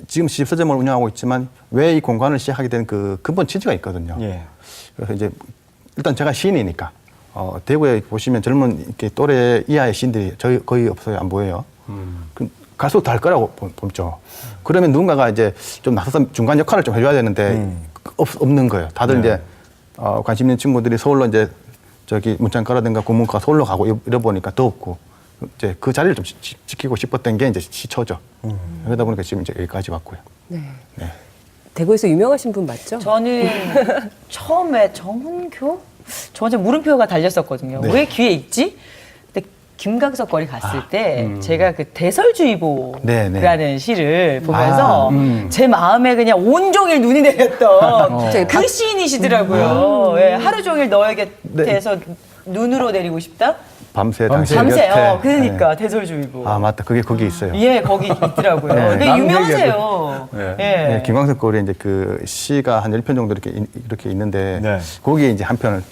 지금 시집 서점을 운영하고 있지만 왜 이 공간을 시작하게 된 그 근본 취지가 있거든요. 예. 그래서 이제 일단 제가 시인이니까 대구에 보시면 젊은 이렇게 또래 이하의 시인들이 거의 없어요. 안 보여요. 갈수록 달 거라고 보죠. 그러면 누군가가 이제 좀 나서서 중간 역할을 좀 해줘야 되는데 없는 거예요. 다들 이제 관심 있는 친구들이 서울로 이제 저기 문창과라든가 국문과 서울로 가고 이러 보니까 더 없고 이제 그 자리를 좀 지키고 싶었던 게 이제 시초죠. 그러다 보니까 지금 이제 여기까지 왔고요. 네. 네. 대구에서 유명하신 분 맞죠? 저는 처음에 정훈교? 저한테 물음표가 달렸었거든요. 네. 왜 귀에 있지? 근데 김광석 거리 갔을 때 제가 그 대설주의보라는 네, 네. 시를 보면서 제 마음에 그냥 온종일 눈이 내렸던 네, 그 시인이시더라고요. 예, 하루 종일 너의 곁에서 눈으로 내리고 싶다? 밤새 당신 밤새요. 곁에. 그러니까 대설주의보. 아 맞다. 그게 거기 있어요. 예, 거기 있더라고요. 네. 근데 남 유명하세요. 네. 예. 네, 김광석 거리에 이제 그 시가 한 10편 정도 이렇게 있는데 네. 거기에 이제 한 편을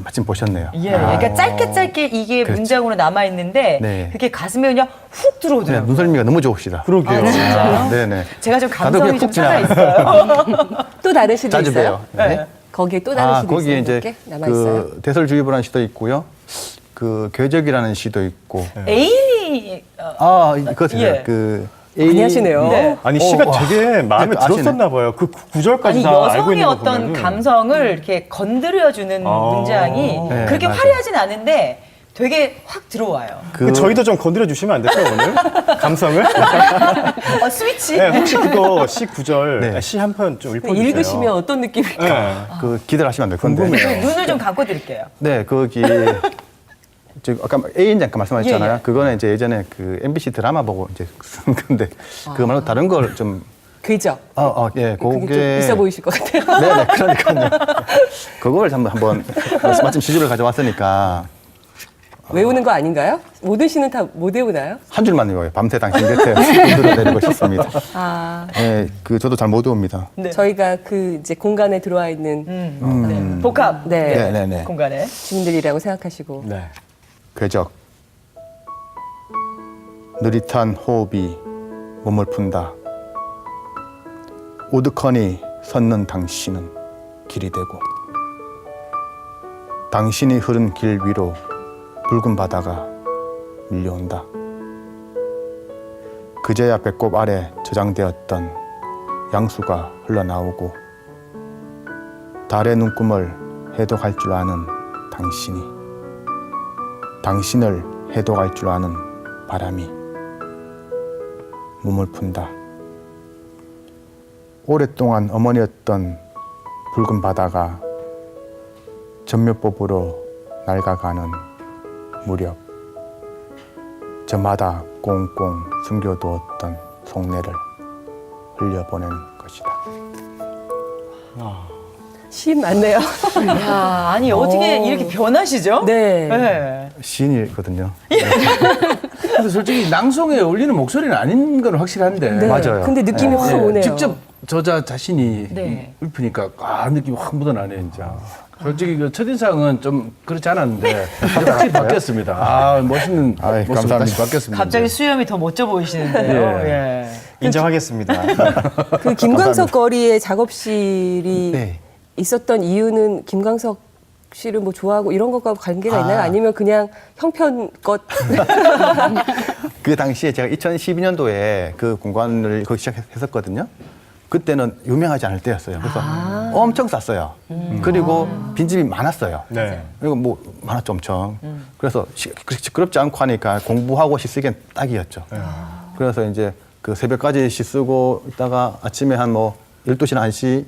마침 보셨네요. 예, 그러니까 짧게 이게 그렇죠. 문장으로 남아 있는데 네. 그게 가슴에 그냥 훅 네, 들어오더라고요. 눈썰미가 너무 좋으시다. 그러게요. 진짜요? 네네. 제가 좀 다들 감성이 그게 좀 푹 살아 지나가요. 있어요. 또 다른 시도 자주 있어요? 봬요. 네. 거기에 또 다른 시도 거기에 있어요? 이제 몇 개? 남아있어요? 그 대설주의보라는 시도 있고요. 그 궤적이라는 시도 있고. 애인이 그렇습니다. 예. 그 많이 하시네요. 네. 아니 시가 와. 되게 마음에 아시네. 들었었나 봐요. 그 구절까지 아니 다 알고 여성의 있는 거 어떤 보면은. 감성을 이렇게 건드려주는 문장이 네, 그렇게 맞아요. 화려하진 않은데 되게 확 들어와요. 그 저희도 좀 건드려 주시면 안 될까요 오늘? 감성을? 스위치. 네, 혹시 그거 시 구절, 네. 시 한 편 좀 읽어주세요. 읽으시면 어떤 느낌일까? 네. 그 기대를 하시면 안 될 건데. 궁금해요. 눈을 좀 감고 드릴게요. 네, 거기 지금 아까 A인 잠깐 말씀하셨잖아요. 예, 예. 그거는 이제 예전에 그 MBC 드라마 보고 이제 쓴 건데 그거 말고 다른 걸 좀 궤적. 예, 그게 좀 그게 있어 보이실 것 같아요. 네네, 그러니까요. 그걸 한번 마침 시집을 가져왔으니까 외우는 거 아닌가요? 모든 시는 다 못 외우나요? 한 줄만 외워요. 밤새 당신 곁에 흔들어 내리고 싶습니다. 네, 그 저도 잘 못 외웁니다. 네. 저희가 그 이제 공간에 들어와 있는 네. 복합 네. 네네네. 공간에. 주민들이라고 생각하시고 네. 궤적. 느릿한 호흡이 몸을 푼다. 우두커니 섰는 당신은 길이 되고 당신이 흐른 길 위로 붉은 바다가 밀려온다. 그제야 배꼽 아래 저장되었던 양수가 흘러나오고 달의 눈금을 해독할 줄 아는 당신이 당신을 해독할 줄 아는 바람이 몸을 푼다. 오랫동안 어머니였던 붉은 바다가 전멸법으로 낡아가는 무렵 저마다 꽁꽁 숨겨두었던 속내를 흘려보낸 것이다. 시인 맞네요. 야, 아니 어떻게 이렇게 변하시죠? 네. 네. 시인이거든요. 근데 솔직히 낭송에 어울리는 목소리는 아닌 건 확실한데. 네. 맞아요. 근데 느낌이 확 오네요. 직접 저자 자신이 네. 읊으니까 느낌이 확 묻어나네 진짜. 솔직히 그 첫인상은 좀 그렇지 않았는데 이제 확실히 바뀌었습니다. 멋있는 아이, 모습 감사합니다. 다시 바뀌었습니다. 갑자기 수염이 더 멋져 보이시는데요. 예. 인정하겠습니다. 그 김광석 거리의 작업실이 네. 있었던 이유는 김광석 씨를 뭐 좋아하고 이런 것과 관계가 있나요? 아니면 그냥 형편껏 그 당시에 제가 2012년도에 그 공간을 거기 시작했었거든요. 그때는 유명하지 않을 때였어요. 그래서 엄청 쌌어요. 그리고 빈집이 많았어요. 네. 그리고 뭐 많았죠, 엄청. 그래서 시끄럽지 않고 하니까 공부하고 시 쓰기엔 딱이었죠. 그래서 이제 그 새벽까지 시 쓰고 있다가 아침에 한 뭐 12시나 1시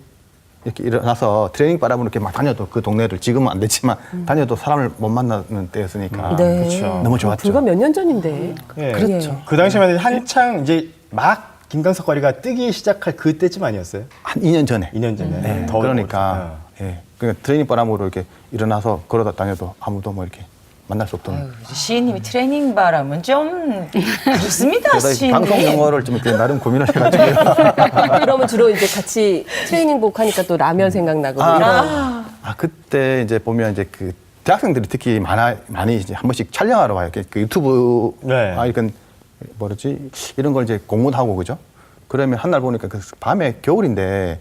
이렇게 일어나서 트레이닝 바람으로 이렇게 막 다녀도 그 동네를 지금은 안 됐지만 다녀도 사람을 못 만나는 때였으니까 네. 그렇죠. 너무 좋았죠. 불과 몇 년 전인데. 네. 그렇죠. 그 당시만 해도 한창 이제 막 김광석 거리가 뜨기 시작할 그때쯤 아니었어요? 한 2년 전에. 2년 전에. 네, 더 그러니까 예, 그러니까 트레이닝 바람으로 이렇게 일어나서 걸어다 다녀도 아무도 뭐 이렇게 만날 수 없던. 시인님이 트레이닝 바람은 좀 그렇습니다, 그래서 시인님. 방송 용어를 좀 이렇게 나름 고민을 해가지고. 그러면 주로 이제 같이 트레이닝복 하니까 또 라면 생각나고 뭐 이런. 그때 이제 보면 이제 그 대학생들이 특히 많이 이제 한 번씩 촬영하러 와요. 그 유튜브 네. 이건 뭐지 이런 걸 이제 공부하고 그죠. 그러면 한 날 보니까 그 밤에 겨울인데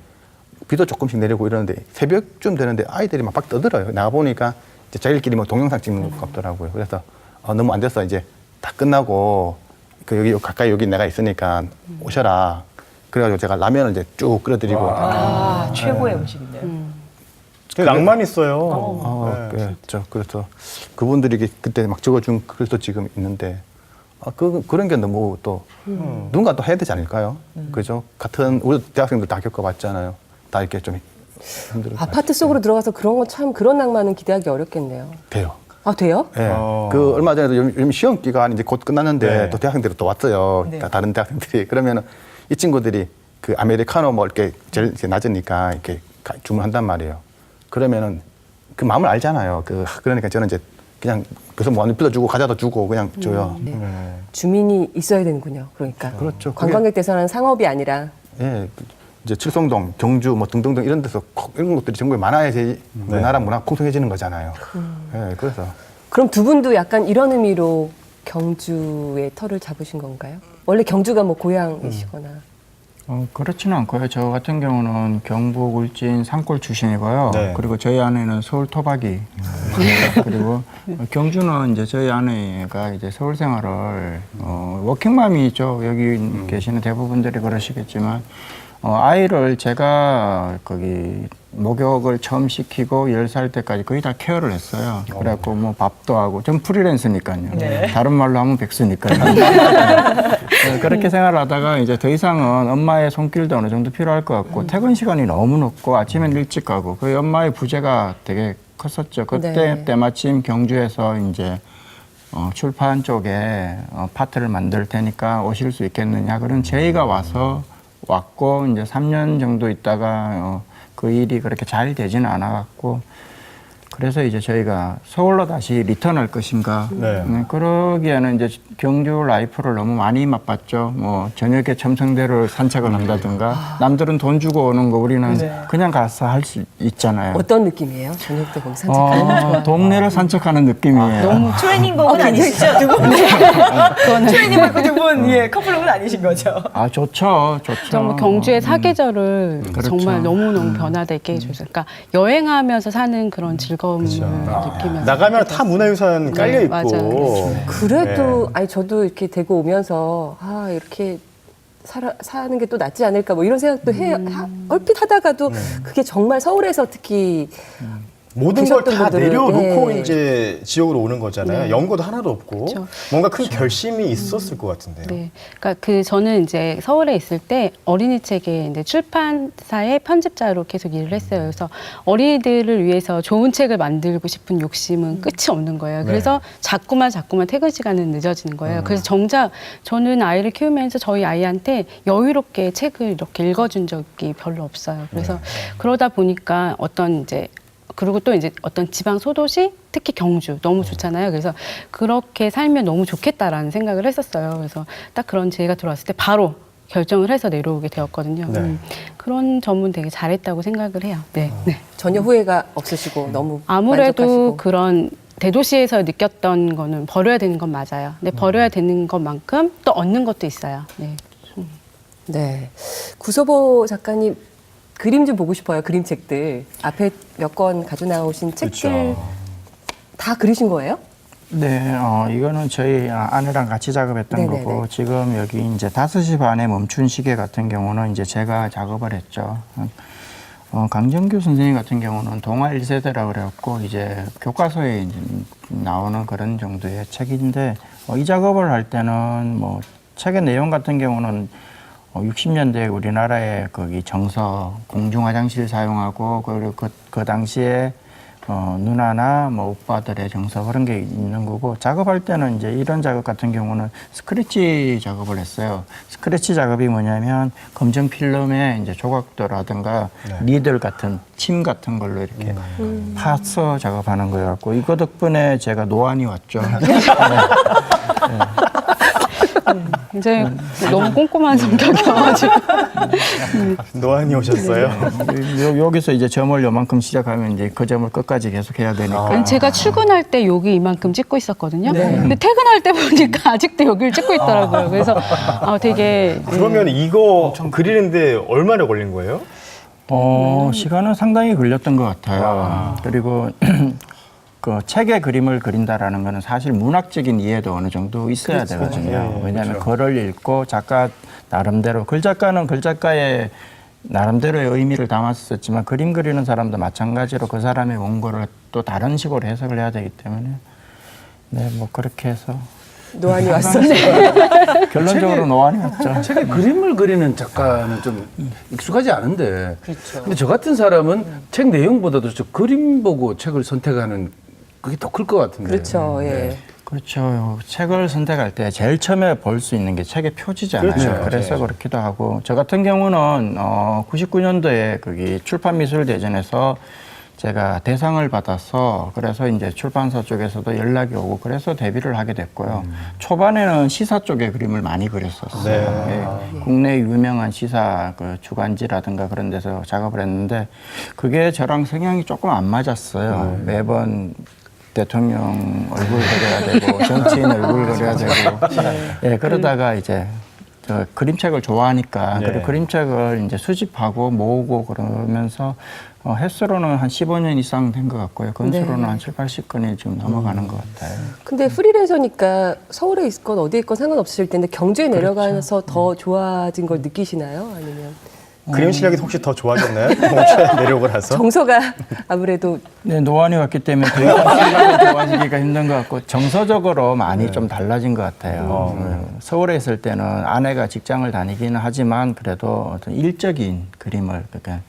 비도 조금씩 내리고 이러는데 새벽쯤 되는데 아이들이 막 떠들어요. 나가 보니까 이제 자기들끼리 뭐 동영상 찍는 것 같더라고요. 그래서 너무 안 돼서 이제 다 끝나고 그 여기 가까이 여기 내가 있으니까 오셔라. 그래가지고 제가 라면을 이제 쭉 끓여드리고. 아, 최고의 음식인데요. 되게 낭만 있어요. 네. 그렇죠. 그래서 그분들이 그때 막 적어준 글도 지금 있는데 그런 게 너무 또 누군가 또 해야 되지 않을까요? 그죠? 같은 우리 대학생들 다 겪어봤잖아요. 다 이렇게 좀 힘들어. 아파트 속으로 들어가서 그런 거 참 그런 낭만은 기대하기 어렵겠네요. 돼요. 아 돼요? 예. 그 얼마 전에도 요즘 시험 기간 이제 곧 끝났는데 네. 또 대학생들이 또 왔어요. 네. 다른 대학생들이 그러면은 이 친구들이 그 아메리카노 뭐 이렇게 제일 이제 낮으니까 이렇게 주문한단 말이에요. 그러면은 그 마음을 알잖아요. 그러니까 저는 이제 그냥 그래서 뭐 완전 주고 과자도 주고 그냥 줘요. 주민이 있어야 되는군요. 그러니까 그렇죠. 그게- 관광객 대선은 상업이 아니라 예. 이제 칠성동, 경주 뭐 등등등 이런 데서 이런 것들이 전국에 많아야지 우리나라 문화가 풍성해지는 거잖아요. 예. 그래서 그럼 두 분도 약간 이런 의미로 경주의 터를 잡으신 건가요? 원래 경주가 뭐 고향이시거나 그렇지는 않고요. 저 같은 경우는 경북 울진 산골 출신이고요. 네. 그리고 저희 아내는 서울 토박이. 그리고 경주는 이제 저희 아내가 이제 서울 생활을 워킹맘이죠. 여기 계시는 대부분들이 그러시겠지만 아이를 제가 거기 목욕을 처음 시키고 10살 때까지 거의 다 케어를 했어요. 그래갖고 뭐 밥도 하고 전 프리랜서니까요. 네. 다른 말로 하면 백수니까요. 그렇게 생활하다가 이제 더 이상은 엄마의 손길도 어느 정도 필요할 것 같고 퇴근 시간이 너무 늦고 아침엔 일찍 가고 그 엄마의 부재가 되게 컸었죠. 그때 네. 때마침 경주에서 이제 출판 쪽에 파트를 만들 테니까 오실 수 있겠느냐. 그런 제의가 왔고 이제 3년 정도 있다가 그 일이 그렇게 잘 되지는 않아갖고 그래서 이제 저희가 서울로 다시 리턴할 것인가. 네. 그러기에는 이제 경주 라이프를 너무 많이 맛봤죠. 뭐 저녁에 첨성대를 산책을 한다든가 남들은 돈 주고 오는 거 우리는 그냥 가서 할 수 있잖아요. 어떤 느낌이에요? 저녁 때 거기 산책하는 거. 동네를 산책하는 느낌이에요. 너무 트레이닝복은 아니시죠? 두 분? 트레이닝복 입고 두 분, 예, 커플룩은 아니신 거죠? 아 좋죠. 정말 경주의 사계절을 그렇죠. 정말 너무너무 변화되게 해줘서 그러니까 여행하면서 사는 그런 즐거움을 느끼면서 나가면 다 문화유산 깔려 있고. 맞아요. 그래도 아니 저도 이렇게 대구 오면서 이렇게 사는 게 또 낫지 않을까 뭐 이런 생각도 얼핏 하다가도 그게 정말 서울에서 특히 모든 걸 계셨던 다 분들은- 내려놓고 네. 이제 지역으로 오는 거잖아요. 네. 연고도 하나도 없고 그렇죠. 뭔가 큰 결심이 있었을 것 같은데요. 네, 그러니까 저는 이제 서울에 있을 때 어린이 책에 이제 출판사의 편집자로 계속 일을 했어요. 그래서 어린이들을 위해서 좋은 책을 만들고 싶은 욕심은 끝이 없는 거예요. 그래서 자꾸만 퇴근 시간은 늦어지는 거예요. 그래서 정작 저는 아이를 키우면서 저희 아이한테 여유롭게 책을 이렇게 읽어준 적이 별로 없어요. 그래서 그러다 보니까 그리고 또 이제 어떤 지방 소도시, 특히 경주 너무 좋잖아요. 그래서 그렇게 살면 너무 좋겠다라는 생각을 했었어요. 그래서 딱 그런 제의가 들어왔을 때 바로 결정을 해서 내려오게 되었거든요. 네. 그런 점은 되게 잘했다고 생각을 해요. 네. 네. 전혀 후회가 없으시고 너무 아무래도 만족하시고. 그런 대도시에서 느꼈던 거는 버려야 되는 건 맞아요. 근데 버려야 되는 것만큼 또 얻는 것도 있어요. 네. 네. 구서보 작가님 그림 좀 보고 싶어요. 그림책들. 앞에 몇 권 가져 나오신 책들 그렇죠. 다 그리신 거예요? 네, 이거는 저희 아내랑 같이 작업했던 네네네. 거고 지금 여기 이제 5시 반에 멈춘 시계 같은 경우는 이제 제가 작업을 했죠. 강정규 선생님 같은 경우는 동아 1세대라고 그래갖고 이제 교과서에 이제 나오는 그런 정도의 책인데 이 작업을 할 때는 뭐 책의 내용 같은 경우는 60년대 우리나라의 거기 정서 공중 화장실 사용하고 그리고 그 당시에 누나나 뭐 오빠들의 정서 그런 게 있는 거고 작업할 때는 이제 이런 작업 같은 경우는 스크래치 작업을 했어요. 스크래치 작업이 뭐냐면 검정 필름에 이제 조각도라든가 니들 같은 침 같은 걸로 이렇게 파서 작업하는 거여 갖고 이거 덕분에 제가 노안이 왔죠. 네. 이제 너무 꼼꼼한 성격이어가지고. 노안이 오셨어요? 여기서 이제 점을 요만큼 시작하면 이제 그 점을 끝까지 계속 해야 되니까. 아니, 제가 출근할 때 여기 이만큼 찍고 있었거든요. 근데 퇴근할 때 보니까 아직도 여기를 찍고 있더라고요. 그래서 되게 그러면 이거 그리는데 얼마나 걸린 거예요? 시간은 상당히 걸렸던 것 같아요. 그리고 그 책에 그림을 그린다라는 거는 사실 문학적인 이해도 어느 정도 있어야 되거든요. 왜냐하면 글을 읽고 작가 나름대로 글 작가는 글 작가의 나름대로의 의미를 담았었지만 그림 그리는 사람도 마찬가지로 그 사람의 원고를 또 다른 식으로 해석을 해야 되기 때문에 네, 뭐 그렇게 해서 노안이 왔어요. 결론적으로 노안이 왔죠. 책에 그림을 그리는 작가는 좀 익숙하지 않은데. 근데 저 같은 사람은 책 내용보다도 저 그림 보고 책을 선택하는 그게 더 클 것 같은데. 그렇죠. 예. 그렇죠. 책을 선택할 때 제일 처음에 볼 수 있는 게 책의 표지잖아요. 그렇죠. 그래서 그렇기도 하고 저 같은 경우는 99년도에 거기 출판미술대전에서 제가 대상을 받아서 그래서 이제 출판사 쪽에서도 연락이 오고 그래서 데뷔를 하게 됐고요. 초반에는 시사 쪽의 그림을 많이 그렸었어요. 예, 국내 유명한 시사 그 주간지라든가 그런 데서 작업을 했는데 그게 저랑 성향이 조금 안 맞았어요. 매번 대통령 얼굴 그려야 되고 정치인 얼굴 그려야 되고 예, 그러다가 이제 저 그림책을 좋아하니까 그리고 그림책을 이제 수집하고 모으고 그러면서 횟수로는 한 15년 이상 된 것 같고요. 건수로는 한 7, 80건이 지금 넘어가는 것 같아요. 근데 프리랜서니까 서울에 있건 어디에 있건 상관없으실 텐데 경주에 내려가서 더 좋아진 걸 느끼시나요? 아니면 그림 실력이 혹시 더 좋아졌나요? 경주에 내려오고 나서? 정서가 아무래도 네, 노안이 왔기 때문에 더 이상 생각이 좋아지기가 힘든 것 같고 정서적으로 많이 좀 달라진 것 같아요. 서울에 있을 때는 아내가 직장을 다니기는 하지만 그래도 어떤 일적인 그림을 그러니까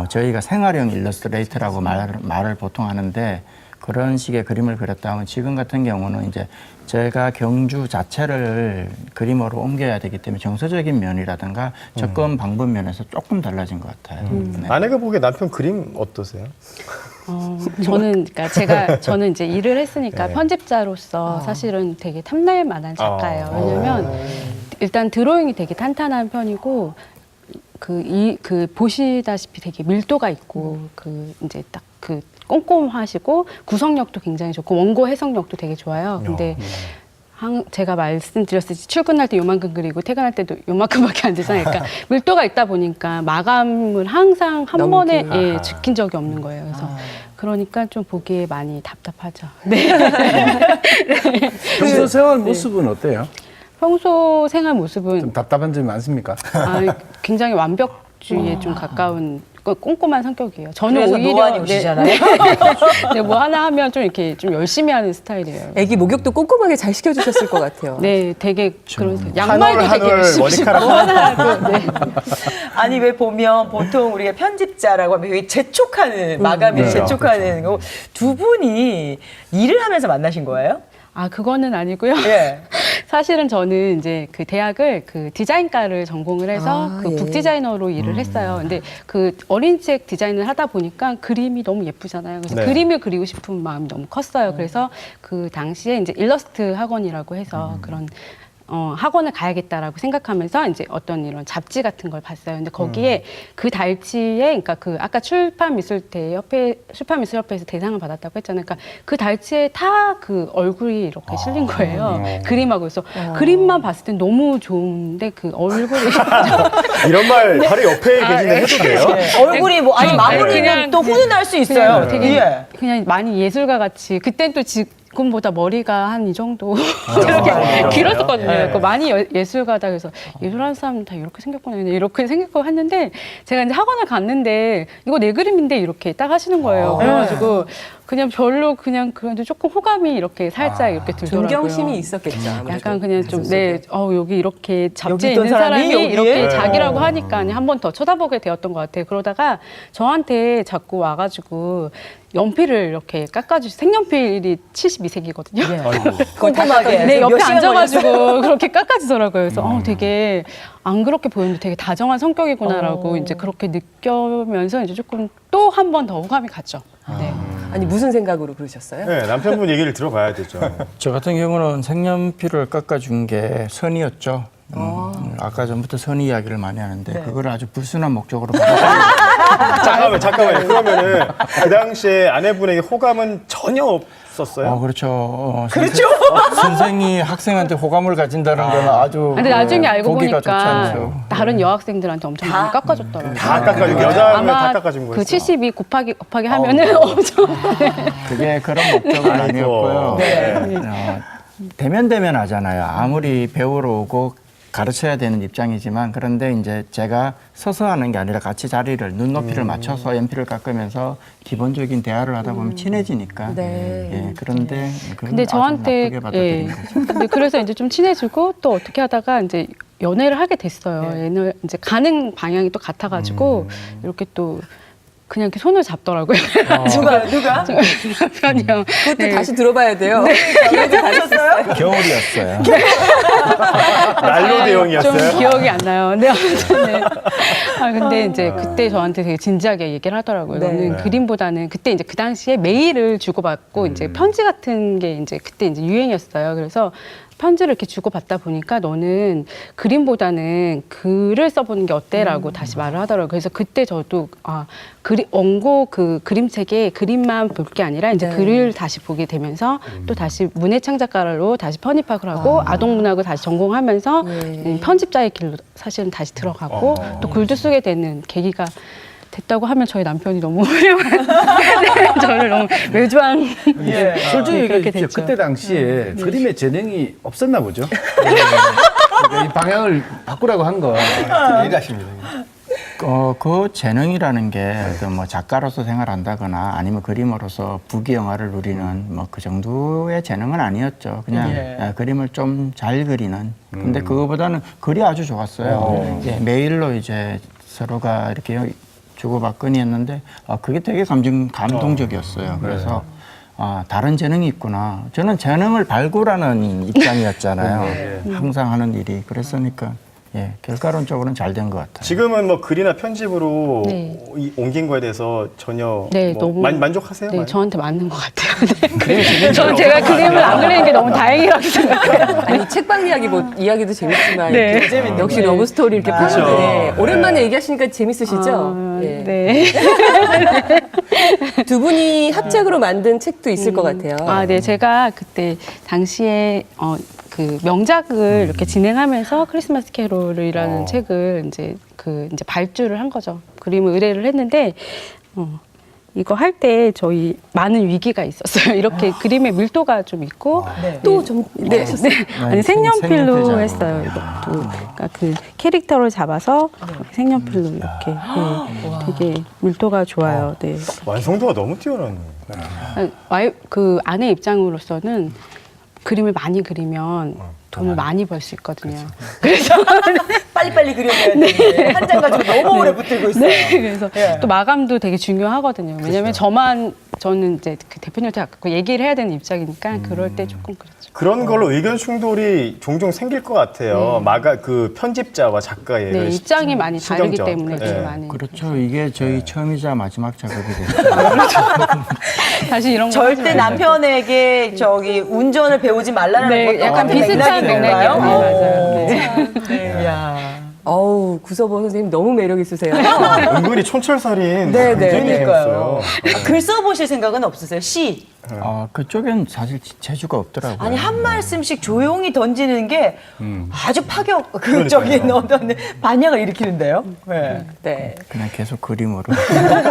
저희가 생활형 일러스트레이터라고 말을 보통 하는데 그런 식의 그림을 그렸다면 지금 같은 경우는 이제 제가 경주 자체를 그림으로 옮겨야 되기 때문에 정서적인 면이라든가 접근 방법 면에서 조금 달라진 것 같아요. 네. 아내가 보기에 남편 그림 어떠세요? 저는 그러니까 저는 이제 일을 했으니까 편집자로서 사실은 되게 탐날 만한 작가예요. 왜냐면 일단 드로잉이 되게 탄탄한 편이고 그 보시다시피 되게 밀도가 있고 이제 딱 꼼꼼하시고 구성력도 굉장히 좋고 원고 해석력도 되게 좋아요. 근데 제가 말씀드렸듯이 출근할 때 요만큼 그리고 퇴근할 때도 요만큼밖에 안 되잖아요. 그러니까 밀도가 있다 보니까 마감을 항상 한 번에 지킨 적이 없는 거예요. 그래서 그러니까 좀 보기에 많이 답답하죠. 네. 평소 생활 모습은 어때요? 평소 생활 모습은 좀 답답한 점이 많습니까? 굉장히 완벽주의에 좀 가까운 꼼꼼한 성격이에요. 저는 그래서 오히려 노안이 오시잖아요. 네, 뭐 하나 하면 좀 이렇게 좀 열심히 하는 스타일이에요. 애기 목욕도 꼼꼼하게 잘 시켜주셨을 것 같아요. 네, 되게 그런 한 양말도 올 한 되게 올 열심히 머리카락 신고 하나 하고. 네. 아니 왜 보면 보통 우리가 편집자라고 하면 되게 재촉하는 마감일 재촉하는 거 두 분이 일을 하면서 만나신 거예요? 그거는 아니고요. 예. 사실은 저는 이제 그 대학을 그 디자인과를 전공을 해서 그 예. 북디자이너로 일을 했어요. 근데 그 어린 책 디자인을 하다 보니까 그림이 너무 예쁘잖아요. 그래서 네. 그림을 그리고 싶은 마음이 너무 컸어요. 그래서 그 당시에 이제 일러스트 학원이라고 해서 그런 학원을 가야겠다라고 생각하면서 이제 어떤 이런 잡지 같은 걸 봤어요. 근데 거기에 그 달치에, 그러니까 그 아까 출판미술협회에서 대상을 받았다고 했잖아요. 그러니까 그 달치에 다 그 얼굴이 이렇게 실린 거예요. 그림하고. 그래서 그림만 봤을 땐 너무 좋은데 그 얼굴이. 이런 말 바로 옆에 계시는데 해도 돼요? 얼굴이 뭐 아니 마무리는 또 훈훈할 수 있어요. 되게 예. 그냥 많이 예술가 같이. 그땐 또 지금보다 머리가 한 이 정도 이렇게 길었었거든요. 그 많이 예술가다 그래서 예술하는 사람 다 이렇게 생겼구나 이렇게 생각하고 했는데 제가 이제 학원을 갔는데 이거 내 그림인데 이렇게 딱 하시는 거예요. 그래가지고 그냥 별로 그냥 그런데 조금 호감이 이렇게 살짝 이렇게 들더라고요. 존경심이 있었겠죠. 아무래도. 약간 그냥 좀 여기 이렇게 잡지에 여기 있던 있는 사람이 사람이 이렇게 여기에? 자기라고 하니까 한 번 더 쳐다보게 되었던 것 같아요. 그러다가 저한테 자꾸 와가지고 연필을 이렇게 깎아주시 색연필이 72색이거든요. 꼼꼼하게. 네, 몇 옆에 시간 앉아가지고 그렇게 깎아주더라고요. 그래서 되게 안 그렇게 보였는데 되게 다정한 성격이구나라고 이제 그렇게 느껴면서 이제 조금 또 한 번 더 호감이 갔죠. 네. 아니 무슨 생각으로 그러셨어요? 네, 남편분 얘기를 들어봐야 되죠. 저 같은 경우는 색연필을 깎아준 게 선이었죠. 아까 전부터 선의 이야기를 많이 하는데 네. 그걸 아주 불순한 목적으로 잠깐만요. 그러면은 그 당시에 아내분에게 호감은 전혀 없었어요? 그렇죠. 선생이 학생한테 호감을 가진다는 건 아주 근데 나중에 알고 보기가 좋지 보니까 않죠. 다른 여학생들한테 엄청 많이 깎아줬더라고요. 다 깎아준 거 여자면 다 아마 깎아준 거였어. 그 72 곱하기 하면은 엄청 그게 그런 목적은 아이고. 아니었고요. 네. 대면 하잖아요. 아무리 배우러 오고 가르쳐야 되는 입장이지만 그런데 이제 제가 서서 하는 게 아니라 같이 자리를 눈높이를 맞춰서 연필을 깎으면서 기본적인 대화를 하다 보면 친해지니까. 네. 예, 그런데 그건 근데 아주 저한테 나쁘게 받아들인 거죠. 근데 그래서 이제 좀 친해지고 또 어떻게 하다가 이제 연애를 하게 됐어요. 연애 이제 가는 방향이 또 같아가지고 이렇게 또 그냥 이렇게 손을 잡더라고요. 누가? 남편이요. 그것도 다시 들어봐야 돼요. 기억이 나셨어요? 겨울이었어요. 난로 대용이었어요? 좀 기억이 안 나요. 네, 아무튼 네. 근데 이제 그때 저한테 되게 진지하게 얘기를 하더라고요. 네. 너는 그림보다는 그때 이제 그 당시에 메일을 주고받고 이제 편지 같은 게 이제 그때 이제 유행이었어요. 그래서 편지를 이렇게 주고받다 보니까 너는 그림보다는 글을 써보는 게 어때라고 다시 말을 하더라고요. 그래서 그때 저도 원고 그 그림책에 그림만 볼 게 아니라 이제 네. 글을 다시 보게 되면서 또 다시 문해창작가로 다시 편입학을 하고 아동문학을 다시 전공하면서 네. 편집자의 길로 사실은 다시 들어가고 또 글도 쓰게 되는 계기가 됐다고 하면 저희 남편이 너무 훌륭한 네, 저를 너무 외주한 솔직히 네, 얘기해 그렇게 주십시오. 됐죠. 그때 당시에 그림에 재능이 없었나 보죠. 그러니까 이 방향을 바꾸라고 한 거. 그 재능이라는 게 어떤 뭐 작가로서 생활한다거나 아니면 그림으로서 부귀영화를 누리는 뭐 그 정도의 재능은 아니었죠. 그냥 그림을 좀 잘 그리는. 근데 그거보다는 글이 아주 좋았어요. 예, 메일로 이제 서로가 이렇게 주고받거니 했는데 그게 되게 감동적이었어요. 그래서 다른 재능이 있구나. 저는 재능을 발굴하는 입장이었잖아요. 항상 하는 일이. 그랬으니까 예, 결과론적으로는 잘 된 것 같아요. 지금은 뭐 글이나 편집으로 네. 옮긴 거에 대해서 전혀 네, 뭐 너무 만족하세요? 네, 많이? 저한테 맞는 것 같아요. 네. 저는 제가 그림을 안 그리는 게 너무 다행이라고 생각해요. 아니 책방 이야기 이야기도 재밌지만 네. 이렇게 역시 러브 스토리 이렇게 그렇죠. 펴는데 오랜만에 얘기하시니까 재밌으시죠? 예. 네. 두 분이 합작으로 만든 책도 있을 것 같아요. 네. 제가 그때 당시에 그 명작을 이렇게 진행하면서 크리스마스 캐롤이라는 책을 이제 이제 발주를 한 거죠. 그림을 의뢰를 했는데 이거 할 때 저희 많은 위기가 있었어요. 이렇게 그림의 밀도가 좀 있고 또 좀 아니 색연필로 색연필 했어요. 이것도 그러니까 그 캐릭터를 잡아서 색연필로 이렇게 되게 밀도가 좋아요. 네. 완성도가 너무 뛰어나네. 그 아내 입장으로서는 그림을 많이 그리면 돈을 많이 벌 수 있거든요. 그래서 빨리빨리 그려내야 되는데 한 장 가지고 너무 오래 붙들고 있어요. 네, 그래서 또 마감도 되게 중요하거든요. 왜냐면 저는 이제 그 대표님한테 자꾸 얘기를 해야 되는 입장이니까 그럴 때 조금 그렇죠. 그런 걸로 의견 충돌이 종종 생길 것 같아요. 그 편집자와 작가의 네, 입장이 많이 다르기 신경전. 때문에 네. 좀 많이. 그렇죠. 이게 저희 처음이자 마지막 작업이 됐어요. 사실 이런 거 절대 하지 말자. 남편에게 운전을 배우지 말라는 네, 것도 약간 어떤 비슷한 맥락인가요? 맥락이에요. 네, 맞아요. 네. 야. 어우 구서보 선생님 너무 매력 있으세요. 은근히 촌철살인 네, 네. 굉장히 그러니까요. 재밌어요. 글 써보실 생각은 없으세요? 시. 그쪽엔 사실 재주가 없더라고요. 아니 한 말씀씩 조용히 던지는 게 아주 파격적인 어떤 반향을 일으키는데요. 네. 네. 그냥 계속 그림으로.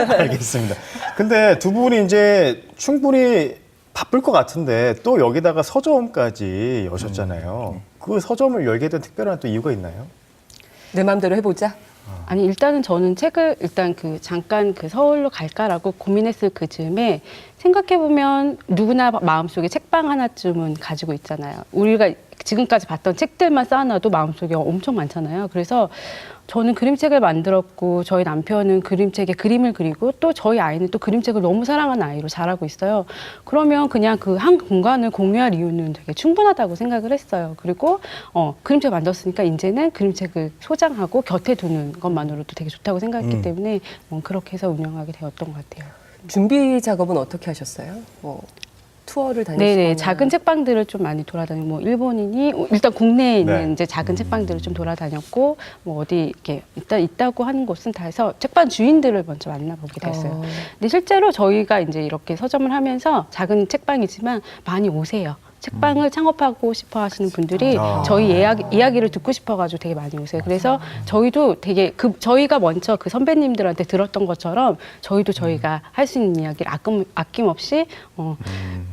알겠습니다. 근데 두 분이 이제 충분히 바쁠 것 같은데 또 여기다가 서점까지 여셨잖아요. 그 서점을 열게 된 특별한 또 이유가 있나요? 내 마음대로 해보자. 아니 일단은 저는 책을 일단 잠깐 서울로 갈까라고 고민했을 그 즈음에 생각해 보면 누구나 마음속에 책방 하나쯤은 가지고 있잖아요. 우리가 지금까지 봤던 책들만 쌓아놔도 마음속에 엄청 많잖아요. 그래서 저는 그림책을 만들었고 저희 남편은 그림책에 그림을 그리고 또 저희 아이는 또 그림책을 너무 사랑하는 아이로 자라고 있어요. 그러면 그냥 그 한 공간을 공유할 이유는 되게 충분하다고 생각을 했어요. 그리고 그림책 만들었으니까 이제는 그림책을 소장하고 곁에 두는 것만으로도 되게 좋다고 생각했기 때문에 그렇게 해서 운영하게 되었던 것 같아요. 준비 작업은 어떻게 하셨어요? 투어를 다니시거나. 네네, 작은 책방들을 좀 많이 돌아다니고, 뭐, 일본인이, 일단 국내에 있는 네. 이제 작은 책방들을 좀 돌아다녔고, 뭐, 어디 이렇게 있다고 하는 곳은 다 해서 책방 주인들을 먼저 만나보게 됐어요. 근데 실제로 저희가 이제 이렇게 서점을 하면서 작은 책방이지만 많이 오세요. 책방을 창업하고 싶어 하시는 분들이 저희 이야기를 듣고 싶어가지고 되게 많이 오세요. 그래서 저희도 되게 저희가 먼저 그 선배님들한테 들었던 것처럼 저희도 저희가 할 수 있는 이야기를 아낌없이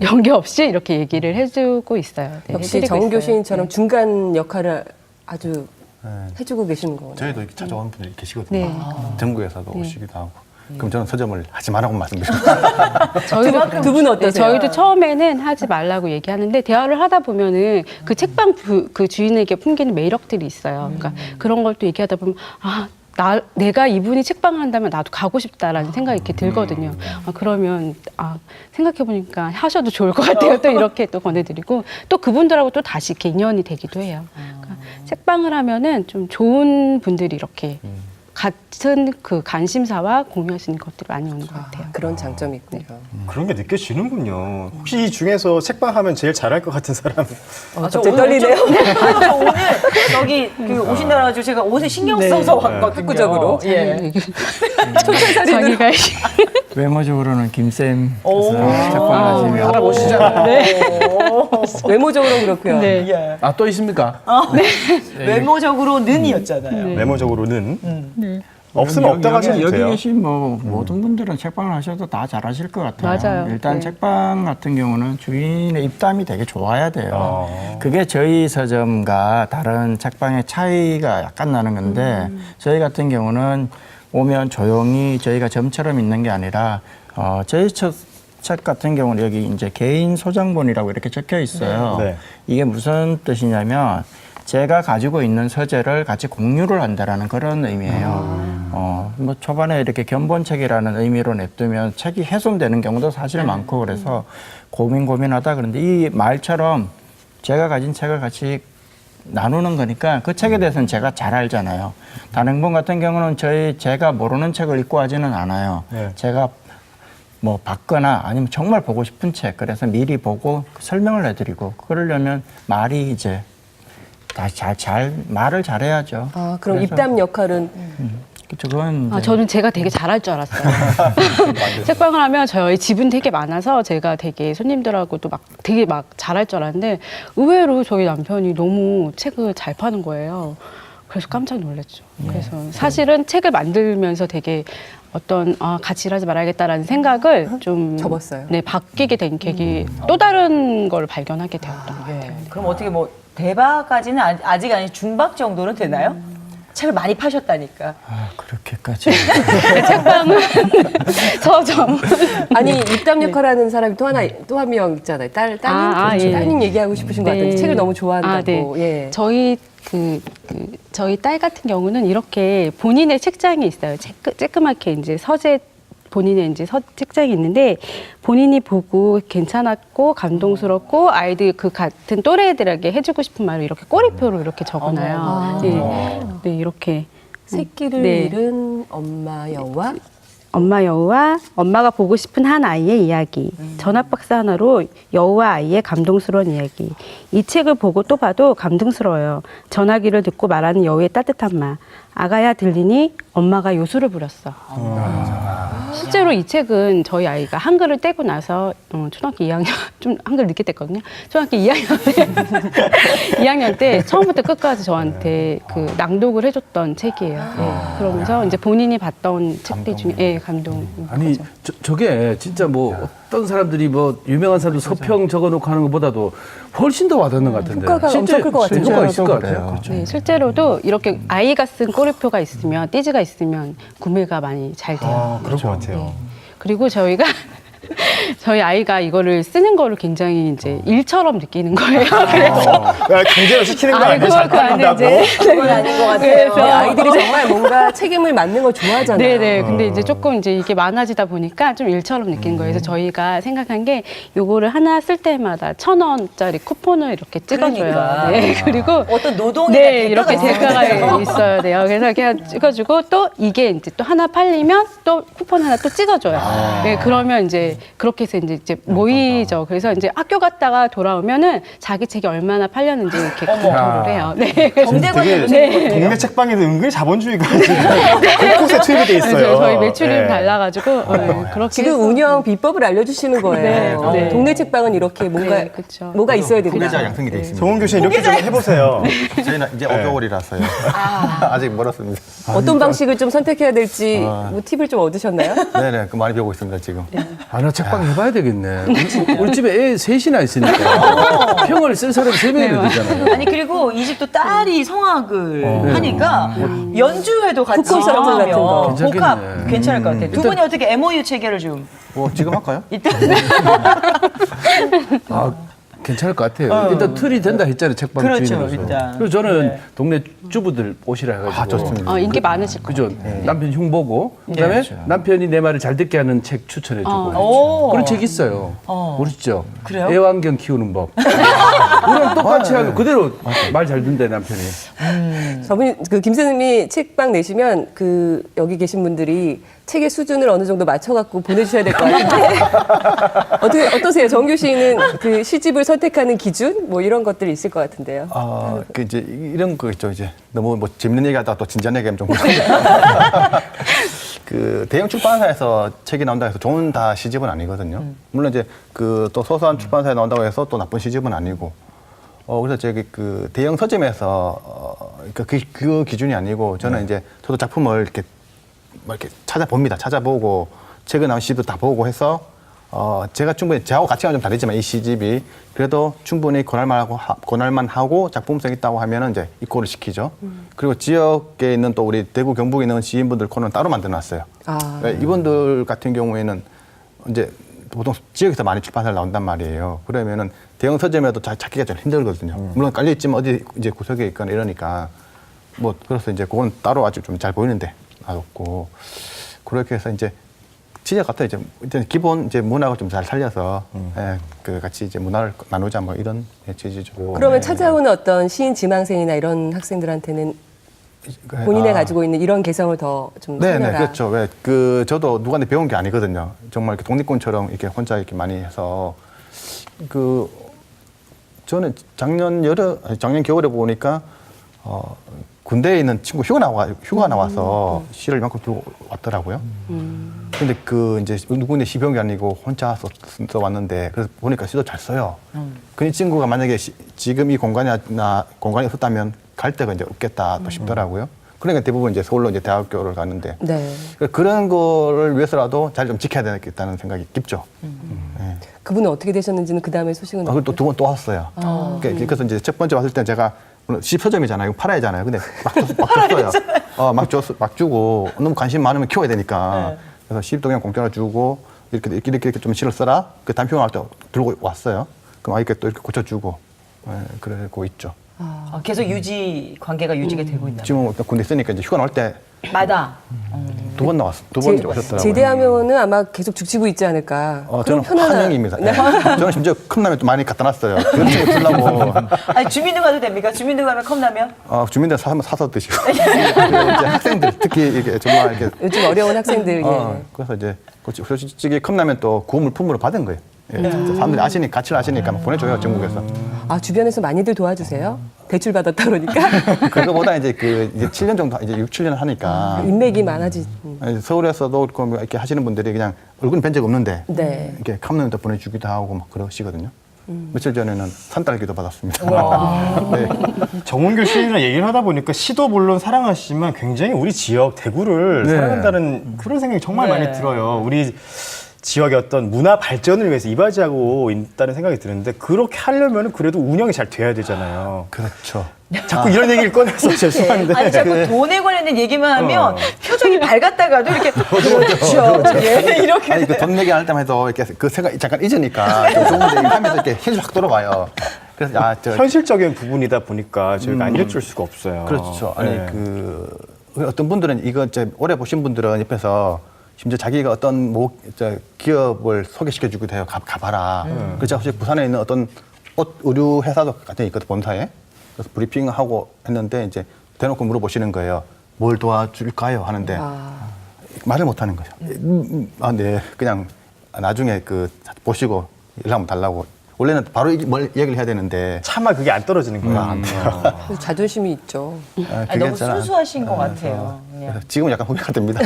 연계 없이 이렇게 얘기를 해주고 있어요. 네, 역시 해드리고 정은 있어요. 교수님처럼 중간 역할을 아주 네. 해주고 계시는 거예요. 저희도 이렇게 찾아오는 분들이 계시거든요. 네. 전국에서도 오시기도 하고. 그럼 저는 서점을 하지 말라고 말씀드립니다. 저희도 두 분은 어떠세요? 저희도 처음에는 하지 말라고 얘기하는데 대화를 하다 보면은 그 책방 그 주인에게 풍기는 매력들이 있어요. 그러니까 그런 걸 또 얘기하다 보면 내가 이분이 책방을 한다면 나도 가고 싶다라는 생각이 이렇게 들거든요. 그러면 생각해보니까 하셔도 좋을 것 같아요. 또 이렇게 또 권해드리고 또 그분들하고 또 다시 이렇게 인연이 되기도 해요. 그러니까 책방을 하면은 좀 좋은 분들이 이렇게 같은 그 관심사와 공유하시는 것들이 많이 오는 것 같아요. 그런 장점이 있군요. 그런 게 느껴지는군요. 혹시 이 중에서 책방 하면 제일 잘할 것 같은 사람? 갑자기 떨리네요. 저 오늘 여기 오신다고 해가지고 제가 옷에 신경 써서 왔거든요. 학구적으로. 예. 자기가 외모적으로는 김쌤 오. 작품하시면 알아보시잖아요. 외모적으로 그렇고요. 네. 예. 아, 또 있습니까? 외모적으로는이었잖아요. 외모적으로는 없으면 없다고 하셔도 여기 돼요. 계신 뭐 모든 분들은 책방을 하셔도 다 잘하실 것 같아요. 맞아요. 일단 네. 책방 같은 경우는 주인의 입담이 되게 좋아야 돼요. 그게 저희 서점과 다른 책방의 차이가 약간 나는 건데 저희 같은 경우는 오면 조용히 저희가 점처럼 있는 게 아니라 저희 책 같은 경우는 여기 이제 개인 소장본이라고 이렇게 적혀 있어요. 네. 이게 무슨 뜻이냐면 제가 가지고 있는 서재를 같이 공유를 한다라는 그런 의미예요. 뭐 초반에 이렇게 견본책이라는 의미로 냅두면 책이 훼손되는 경우도 사실 많고 그래서 고민하다 그런데 이 말처럼 제가 가진 책을 같이 나누는 거니까 그 책에 대해서는 제가 잘 알잖아요. 단행본 같은 경우는 제가 모르는 책을 읽고 하지는 않아요. 네. 제가 뭐 받거나 아니면 정말 보고 싶은 책 그래서 미리 보고 설명을 해드리고 그러려면 말이 이제 말을 잘해야죠. 그럼 그래서- 입담 역할은 그쵸, 그건 이제 저는 제가 되게 잘할 줄 알았어요. 책방을 하면 저희 집은 되게 많아서 제가 되게 손님들하고도 되게 잘할 줄 알았는데 의외로 저희 남편이 너무 책을 잘 파는 거예요. 그래서 깜짝 놀랐죠. 그래서 사실은 책을 만들면서 되게 같이 일하지 말아야겠다라는 생각을 좀 접었어요. 네, 바뀌게 된 계기 또 다른 걸 발견하게 되었던 것 같아요. 그럼 어떻게 뭐 대박까지는 아직 아니 중박 정도는 되나요? 책을 많이 파셨다니까. 그렇게까지 책방은 서점. 아니 입담 역할하는 사람이 또 한 명 있잖아요. 따님 예. 따님 얘기하고 싶으신 것 같은데 책을 너무 좋아한다고. 네. 예. 저희 저희 딸 같은 경우는 이렇게 본인의 책장이 있어요. 쬐끄맣게 이제 본인의 이제 책장이 있는데 본인이 보고 괜찮았고 감동스럽고 아이들 그 같은 또래들에게 해주고 싶은 말을 이렇게 꼬리표로 이렇게 적어놔요. 네, 이렇게 새끼를 네. 잃은 엄마 여우와 엄마 여우와 엄마가 보고 싶은 한 아이의 이야기. 전화박스 하나로 여우와 아이의 감동스러운 이야기. 이 책을 보고 또 봐도 감동스러워요. 전화기를 듣고 말하는 여우의 따뜻한 말. 아가야 들리니 엄마가 요술을 부렸어. 실제로 이 책은 저희 아이가 한글을 떼고 나서 초등학교 2학년 좀 한글 늦게 뗐거든요. 초등학교 2학년 때 처음부터 끝까지 저한테 그 낭독을 해줬던 책이에요. 네. 그러면서 이제 본인이 봤던 책들 중에 감동. 아니 저게 진짜 뭐 어떤 사람들이 뭐 유명한 사람들 서평 적어놓고 하는 것보다도 훨씬 더 와닿는 것 같은데 효과가 엄청 클것 같아요. 효과가 있을 것 그래요. 같아요. 네, 실제로도 이렇게 아이가 쓴 꼬리표가 있으면 띠지가 있으면 구매가 많이 잘 돼요. 그럴 것 같아요. 그리고 저희가 저희 아이가 이거를 쓰는 거를 굉장히 이제 일처럼 느끼는 거예요. 그래서 강제로 시키는 거 아니에요? 그거 잘 판다고? 그건 아닌 것 같아요. 네, 아이들이 정말 뭔가 책임을 맡는 걸 좋아하잖아요. 네네. 근데 이제 조금 이제 이게 많아지다 보니까 좀 일처럼 느끼는 거예요. 그래서 저희가 생각한 게 요거를 하나 쓸 때마다 1,000원짜리 쿠폰을 이렇게 찍어줘요. 그러니까. 네. 그리고 어떤 노동의 네, 이렇게 대가가 있어야 돼요. 그래서 이렇게 찍어주고 또 이게 이제 또 하나 팔리면 또 쿠폰 하나 또 찍어줘요. 네, 그러면 이제 그렇게 해서 곳에 이제 모이죠. 그래서 이제 학교 갔다가 돌아오면은 자기 책이 얼마나 팔렸는지 이렇게 공표를 해요. 네. 되게 네. 동네 책방에도 은근히 자본주의가 곳곳에 투입이 돼 있어요. 그래서 저희 매출이 네. 달라가지고 그렇게 지금 해서 운영 비법을 알려주시는 거예요. 네, 네. 동네 책방은 이렇게 뭔가 네, 그쵸. 뭐가 있어야 된다. 후계자 양성이 돼 있습니다. 정원 교수님 이렇게 좀 해보세요. 저희는 이제 5개월이라서요. 아직 멀었습니다. 어떤 방식을 좀 선택해야 될지 뭐 팁을 좀 얻으셨나요? 네네, 그 많이 배우고 있습니다 지금. 아, 나 책방 해봐야 되겠네. 우리 집에 애 셋이나 있으니까 평을 쓸 사람이 3명이나 되잖아요. 아니 그리고 이 집도 딸이 성악을 하니까 연주회도 같이 북콘 서트 같은 거. 하면 괜찮겠네. 복합 괜찮을 것 같아요. 두 분이 어떻게 MOU 체결을 좀 뭐 지금 할까요? 일단 아, 괜찮을 것 같아요. 일단 틀이 된다 했잖아요, 책방 그렇죠, 주인으로서. 일단. 그래서 저는 네. 동네 주부들 오시라 해가지고. 아, 좋습니다. 인기 많으실 거예요. 그죠. 남편 흉보고, 그다음에 남편이 내 말을 잘 듣게 하는 책 추천해주고. 오. 그런 책 있어요. 모르시죠? 그래요? 애완견 키우는 법. 그냥 똑같이 하면 그대로 말 잘 듣는데 남편이. 저분이 그 김선생님이 책방 내시면 그 여기 계신 분들이 책의 수준을 어느 정도 맞춰갖고 보내주셔야 될 것 같은데 어떠세요? 정규 씨는 그 시집을 선택하는 기준 뭐 이런 것들이 있을 것 같은데요. 그 이제 이런 거 있죠. 이제 너무 뭐 재밌는 얘기하다 또 진지한 얘기하면 좀 그 대형 출판사에서 책이 나온다 해서 좋은 다 시집은 아니거든요. 물론 이제 그 또 소소한 출판사에 나온다고 해서 또 나쁜 시집은 아니고. 그래서 저기 그 대형 서점에서 그 기준이 아니고 저는 이제 저도 작품을 이렇게 뭐 이렇게 찾아봅니다. 찾아보고 최근 나온 시집도 다 보고 해서 제가 충분히 저하고 가치가 좀 다르지만 이 시집이 그래도 충분히 권할만 하고 작품성 있다고 하면은 이제 입고를 시키죠. 그리고 지역에 있는 또 우리 대구 경북에 있는 시인분들 코너는 따로 만들어놨어요. 이분들 같은 경우에는 이제 보통 지역에서 많이 출판사를 나온단 말이에요. 그러면은 대형 서점에도 찾기가 좀 힘들거든요. 물론 깔려 있지만 어디 이제 구석에 있거나 이러니까 뭐 그래서 이제 그건 따로 아주 좀 잘 보이는데 놔뒀고 그렇게 해서 이제 지역 같아 이제 기본 이제 문학을 좀 잘 살려서 그 같이 이제 문화를 나누자 뭐 이런 취지죠. 그러면 찾아오는 어떤 시인 지망생이나 이런 학생들한테는 본인이 가지고 있는 이런 개성을 더 좀 네네 살려라. 그렇죠. 왜 그 저도 누구한테 배운 게 아니거든요. 정말 이렇게 독립군처럼 이렇게 혼자 이렇게 많이 해서 그 저는 작년 겨울에 보니까 군대에 있는 친구 휴가 나와서 시를 이만큼 들고 왔더라고요. 근데 그 이제 누구네 시병이 아니고 혼자 써 왔는데 그래서 보니까 시도 잘 써요. 그 이 친구가 만약에 지금 이 공간이 없었다면 갈 데가 이제 없겠다 또 싶더라고요. 그러니까 대부분 이제 서울로 이제 대학교를 갔는데 네. 그런 거를 위해서라도 잘 좀 지켜야 되겠다는 생각이 깊죠. 네. 그분은 어떻게 되셨는지는 그 다음에 소식은 그리고 또 두 번 또 왔어요. 그래서 이제 첫 번째 왔을 때 제가 시집 서점이잖아요. 이거 팔아야 하잖아요. 근데 막 줬어요. 막 주고 너무 관심 많으면 키워야 되니까. 그래서 시집도 그냥 공짜로 주고 이렇게 좀 시를 써라. 그 단편을 할 때 들고 왔어요. 그럼 이렇게 또 이렇게 고쳐주고 그러고 있죠. 계속 관계가 유지가 되고 있나 지금 군대 있으니까 이제 휴가 나올 마다 때 두 번 나왔어. 두 번 오셨더라고요. 제대하면은 아마 계속 죽치고 있지 않을까. 저는 환영입니다. 네. 저는 심지어 컵라면 또 많이 갖다 놨어요. 그렇게 풀라고. 아니 주민등 가도 됩니까? 주민등 가면 컵라면? 주민들 사서 드시고. 그리고 이제 학생들 특히 이렇게 정말 이렇게 요즘 어려운 학생들 예. 그래서 이제 솔직히 컵라면 또 구물품으로 받은 거예요. 사람들이 아시니까 가치를 아시니까 막 보내줘요 전국에서. 아 주변에서 많이들 도와주세요. 대출 받았다 그러니까 그거보다 이제 이제 7년 정도 이제 6, 7년 하니까 인맥이 많아지. 서울에서도 이렇게 하시는 분들이 그냥 얼굴은 뵌 적 없는데 네. 이렇게 컵라면도 보내주기도 하고 막 그러시거든요. 며칠 전에는 산딸기도 받았습니다. 네. 정원교 시인이랑 얘기를 하다 보니까 시도 물론 사랑하시지만 굉장히 우리 지역 대구를 네. 사랑한다는 그런 생각이 정말 네. 많이 들어요. 우리 지역의 어떤 문화 발전을 위해서 이바지하고 있다는 생각이 드는데 그렇게 하려면 그래도 운영이 잘 돼야 되잖아요. 그렇죠. 자꾸 이런 얘기를 꺼내서 죄송한데. 아니 자꾸 돈에 관련된 얘기만 하면 표정이 밝았다가도 이렇게 그렇죠. 예, 이렇게 아니 그 돈 내기 할 때만 해도 이렇게 그 생각 잠깐 잊으니까 좀 좋은데 하면서 이렇게 현실 확 돌아가요. 그래서 현실적인 부분이다 보니까 저희가 안 여쭐 수가 없어요. 그렇죠. 아니 네. 그 어떤 분들은 이거 이제 오래 보신 분들은 옆에서 심지어 자기가 어떤 기업을 소개시켜주기도 해요. 가봐라. 그래서 혹시 부산에 있는 어떤 옷 의류 회사도 같은 있거든 본사에. 그래서 브리핑하고 했는데 이제 대놓고 물어보시는 거예요. 뭘 도와줄까요? 하는데 말을 못하는 거죠. 네, 그냥 나중에 그 보시고 연락 한번 달라고. 원래는 바로 뭘 얘기를 해야 되는데 차마 그게 안 떨어지는 거야. 자존심이 있죠. 그게 너무 잘 안- 순수하신 것 같아요. 그냥. 그래서 지금은 약간 후회가 됩니다.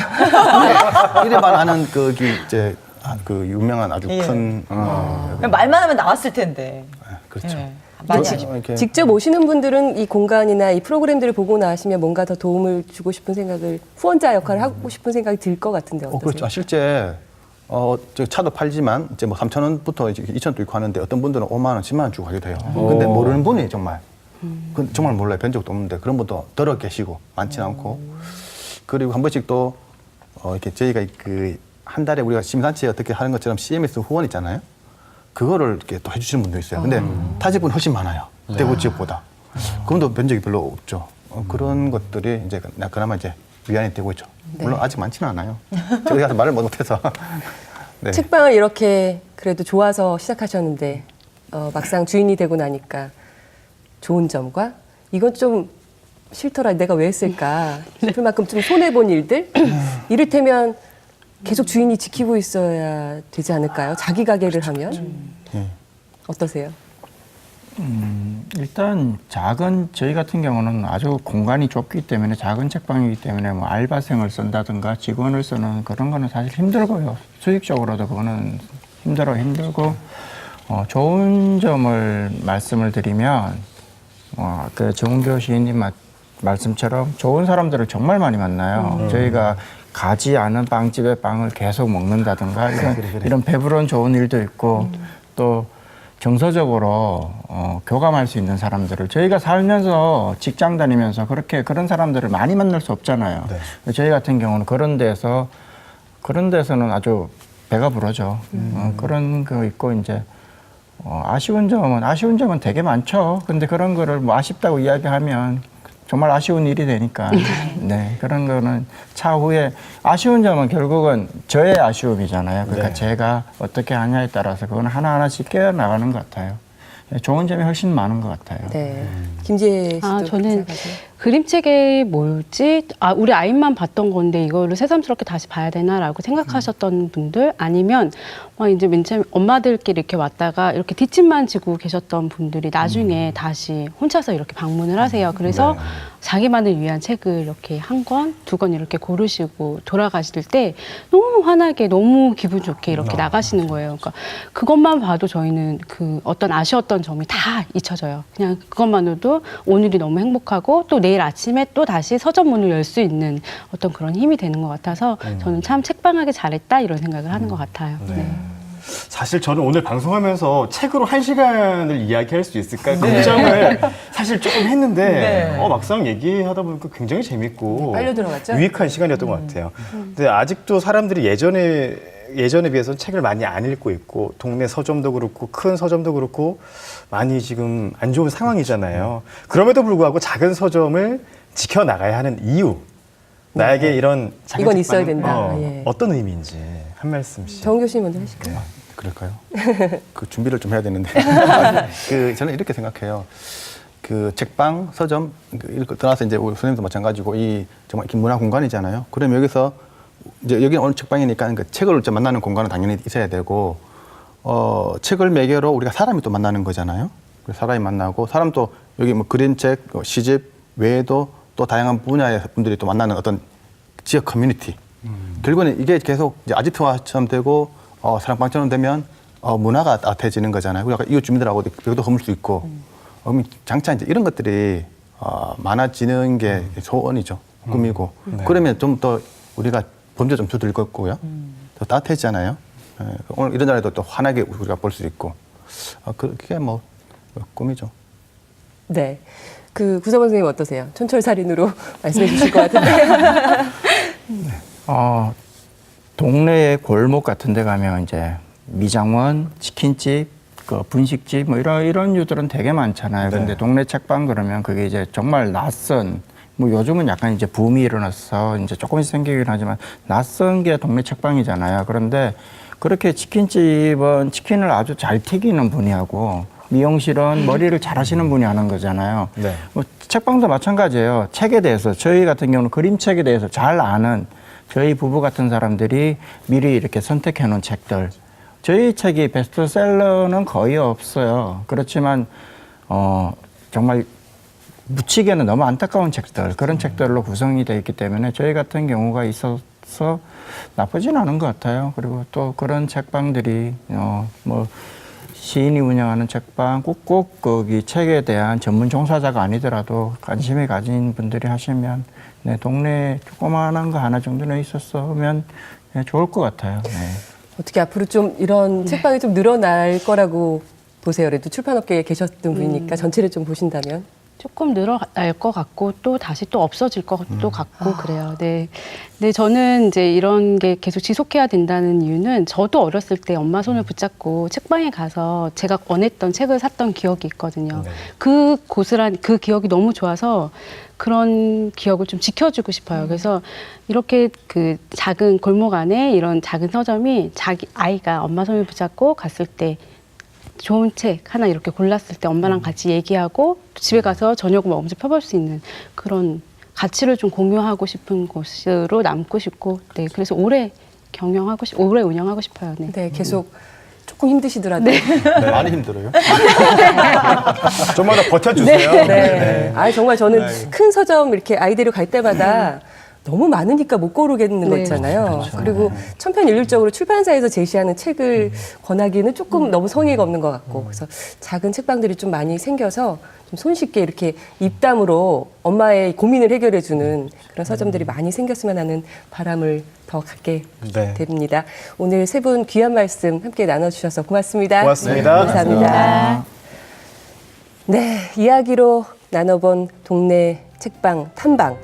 이래만 아는 거기 이제 그 유명한 아주 예. 큰 그냥 말만 하면 나왔을 텐데. 그렇죠. 예. 많이 직- 아쉽- 이렇게 직접 오시는 분들은 이 공간이나 이 프로그램들을 보고 나시면 뭔가 더 도움을 주고 싶은 생각을, 후원자 역할을 하고 싶은 생각이 들 것 같은데 어떠세요? 그렇죠. 실제 저 차도 팔지만 이제 뭐 3,000원부터 이제 2,000원도 있고 하는데 어떤 분들은 5만 원, 10만 원 주고 가기도 해요. 근데 모르는 분이 정말 정말 몰라요. 뵌 적도 없는데 그런 분도 들어 계시고 많지는 않고 그리고 한 번씩 또 이렇게 저희가 그 한 달에 우리가 시민단체 어떻게 하는 것처럼 CMS 후원 있잖아요. 그거를 이렇게 또 해주시는 분도 있어요. 근데 타직분이 훨씬 많아요. 대구 지역보다. 그분도 뵌 적이 별로 없죠. 그런 것들이 이제 그나마 이제 위안이 되고 있죠. 물론 아직 많지는 않아요. 제가 가서 말을 못해서. 네. 책방을 이렇게 그래도 좋아서 시작하셨는데 막상 주인이 되고 나니까 좋은 점과 이건 좀 싫더라, 내가 왜 했을까 싶을 만큼 좀 손해본 일들, 이를테면 계속 주인이 지키고 있어야 되지 않을까요? 자기 가게를 하면 예. 어떠세요? 일단 저희 같은 경우는 아주 공간이 좁기 때문에 작은 책방이기 때문에 뭐 알바생을 쓴다든가 직원을 쓰는 그런 거는 사실 힘들고요. 수익적으로도 그거는 힘들고 좋은 점을 말씀을 드리면 그 정은교 시인님 말씀처럼 좋은 사람들을 정말 많이 만나요. 저희가 가지 않은 빵집의 빵을 계속 먹는다든가 이런 배부른 좋은 일도 있고 또 정서적으로 교감할 수 있는 사람들을 저희가 살면서 직장 다니면서 그런 사람들을 많이 만날 수 없잖아요. 네. 저희 같은 경우는 그런 데서는 아주 배가 부르죠. 그런 거 있고 이제 아쉬운 점은 되게 많죠. 근데 그런 거를 뭐 아쉽다고 이야기하면 정말 아쉬운 일이 되니까. 네, 그런 거는 차후에 아쉬운 점은 결국은 저의 아쉬움이잖아요. 그러니까 네. 제가 어떻게 하냐에 따라서 그건 하나하나씩 깨어나가는 것 같아요. 좋은 점이 훨씬 많은 것 같아요. 네, 김지혜 씨도 그렇게 저는 생각하세요? 그림책이 뭘지, 우리 아이만 봤던 건데 이거를 새삼스럽게 다시 봐야 되나라고 생각하셨던 분들, 아니면 이제 맨 처음 엄마들끼리 이렇게 왔다가 이렇게 뒷짐만 지고 계셨던 분들이 나중에 다시 혼자서 이렇게 방문을 하세요. 그래서 자기만을 위한 책을 이렇게 한 권, 두 권 이렇게 고르시고 돌아가실 때 너무 환하게, 너무 기분 좋게 이렇게 나가시는 거예요. 그러니까 그것만 봐도 저희는 그 어떤 아쉬웠던 점이 다 잊혀져요. 그냥 그것만으로도 오늘이 너무 행복하고 또 내일 아침에 또 다시 서점 문을 열 수 있는 어떤 그런 힘이 되는 것 같아서 저는 참 책방하기 잘했다 이런 생각을 하는 것 같아요. 네. 사실 저는 오늘 방송하면서 책으로 1시간을 이야기할 수 있을까 걱정을 사실 조금 했는데 네. 막상 얘기하다 보니까 굉장히 재밌고 빨려 들어갔죠? 유익한 시간이었던 것 같아요. 근데 아직도 사람들이 예전에 비해서는 책을 많이 안 읽고 있고 동네 서점도 그렇고 큰 서점도 그렇고 많이 지금 안 좋은 상황이잖아요. 그럼에도 불구하고 작은 서점을 지켜나가야 하는 이유, 나에게 이런 작은 이건 책방은, 있어야 된다. 예. 어떤 의미인지 한 말씀씩. 정은교 씨 먼저 하실까요? 그럴까요? 그 준비를 좀 해야 되는데. 저는 이렇게 생각해요. 그 책방, 서점, 떠나서 이제 우리 선생님도 마찬가지고 이 정말 문화 공간이잖아요. 그럼 여기서 이제 여기는 오늘 책방이니까 그 책을 좀 만나는 공간은 당연히 있어야 되고, 책을 매개로 우리가 사람이 또 만나는 거잖아요. 그래서 사람이 만나고, 사람도 여기 뭐 그림책, 시집 외에도 또 다양한 분야의 분들이 또 만나는 어떤 지역 커뮤니티. 결국에는 이게 계속 이제 아지트화처럼 되고, 사랑방처럼 되면 문화가 따뜻해지는 거잖아요. 그러니까 이웃 주민들하고 벽도 허물 수 있고, 그러면 장차 이제 이런 것들이 많아지는 게 소원이죠. 꿈이고. 그러면 좀 더 우리가 범죄 좀 줄어들 것 같고요. 더 따뜻해지잖아요. 오늘 이런 자리도 또 환하게 우리가 볼 수 있고. 그게 뭐 꿈이죠. 네. 그 구서범 선생님 어떠세요? 촌철살인으로 말씀해 주실 것 같은데. 동네의 골목 같은 데 가면 이제 미장원, 치킨집, 그 분식집 뭐 이런 유들은 되게 많잖아요. 근데 동네 책방 그러면 그게 이제 정말 낯선, 뭐 요즘은 약간 이제 붐이 일어나서 이제 조금씩 생기긴 하지만 낯선 게 동네 책방이잖아요. 그런데 그렇게 치킨집은 치킨을 아주 잘 튀기는 분이 하고 미용실은 머리를 잘 하시는 분이 하는 거잖아요. 네. 뭐 책방도 마찬가지예요. 책에 대해서 저희 같은 경우는 그림책에 대해서 잘 아는 저희 부부 같은 사람들이 미리 이렇게 선택해 놓은 책들, 저희 책이 베스트셀러는 거의 없어요. 그렇지만 정말 묻히기에는 너무 안타까운 책들, 그런 책들로 구성이 되어 있기 때문에 저희 같은 경우가 있어서 나쁘진 않은 것 같아요. 그리고 또 그런 책방들이 뭐 시인이 운영하는 책방, 꼭 거기 책에 대한 전문 종사자가 아니더라도 관심이 가진 분들이 하시면 네, 동네에 조그마한 거 하나 정도는 있었으면 네, 좋을 것 같아요. 네. 어떻게 앞으로 좀 이런 책방이 좀 늘어날 거라고 보세요. 그래도 출판업계에 계셨던 분이니까 전체를 좀 보신다면. 조금 늘어날 것 같고 또 다시 또 없어질 것도 같고 그래요. 네. 네, 저는 이제 이런 게 계속 지속해야 된다는 이유는 저도 어렸을 때 엄마 손을 붙잡고 책방에 가서 제가 원했던 책을 샀던 기억이 있거든요. 그 고스란히 그 기억이 너무 좋아서 그런 기억을 좀 지켜주고 싶어요. 그래서 이렇게 그 작은 골목 안에 이런 작은 서점이 자기 아이가 엄마 손을 붙잡고 갔을 때 좋은 책 하나 이렇게 골랐을 때 엄마랑 같이 얘기하고 집에 가서 저녁을 먹으면서 펴볼 수 있는 그런 가치를 좀 공유하고 싶은 곳으로 남고 싶고, 네, 그래서 오래 오래 운영하고 싶어요. 네. 네, 계속 조금 힘드시더라도. 네. 많이 힘들어요. 좀만 더 버텨주세요. 네. 아, 정말 저는 큰 서점 이렇게 아이들이 갈 때마다 너무 많으니까 못 고르겠는 거 네. 있잖아요. 그리고 천편일률적으로 출판사에서 제시하는 책을 권하기는 조금 너무 성의가 없는 것 같고, 그래서 작은 책방들이 좀 많이 생겨서 좀 손쉽게 이렇게 입담으로 엄마의 고민을 해결해주는 그런 서점들이 많이 생겼으면 하는 바람을 더 갖게 네. 됩니다. 오늘 세 분 귀한 말씀 함께 나눠주셔서 고맙습니다. 고맙습니다. 감사합니다. 네, 이야기로 나눠본 동네 책방 탐방.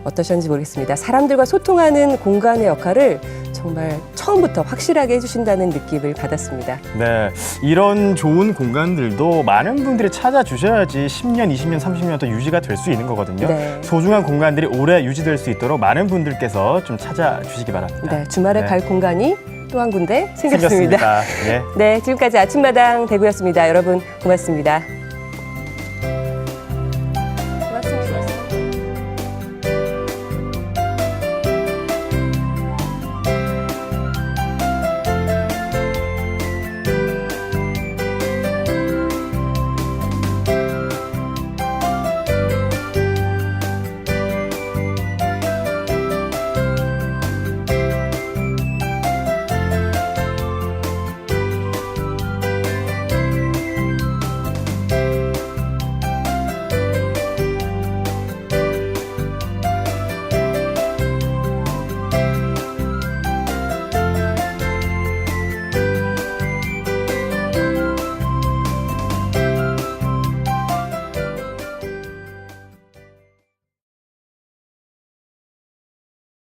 어떠셨는지 모르겠습니다. 사람들과 소통하는 공간의 역할을 정말 처음부터 확실하게 해주신다는 느낌을 받았습니다. 네, 이런 좋은 공간들도 많은 분들이 찾아주셔야지 10년, 20년, 30년 더 유지가 될 수 있는 거거든요. 네. 소중한 공간들이 오래 유지될 수 있도록 많은 분들께서 좀 찾아주시기 바랍니다. 네, 주말에 네. 갈 공간이 또 한 군데 생겼습니다. 예. 네, 지금까지 아침마당 대구였습니다. 여러분 고맙습니다.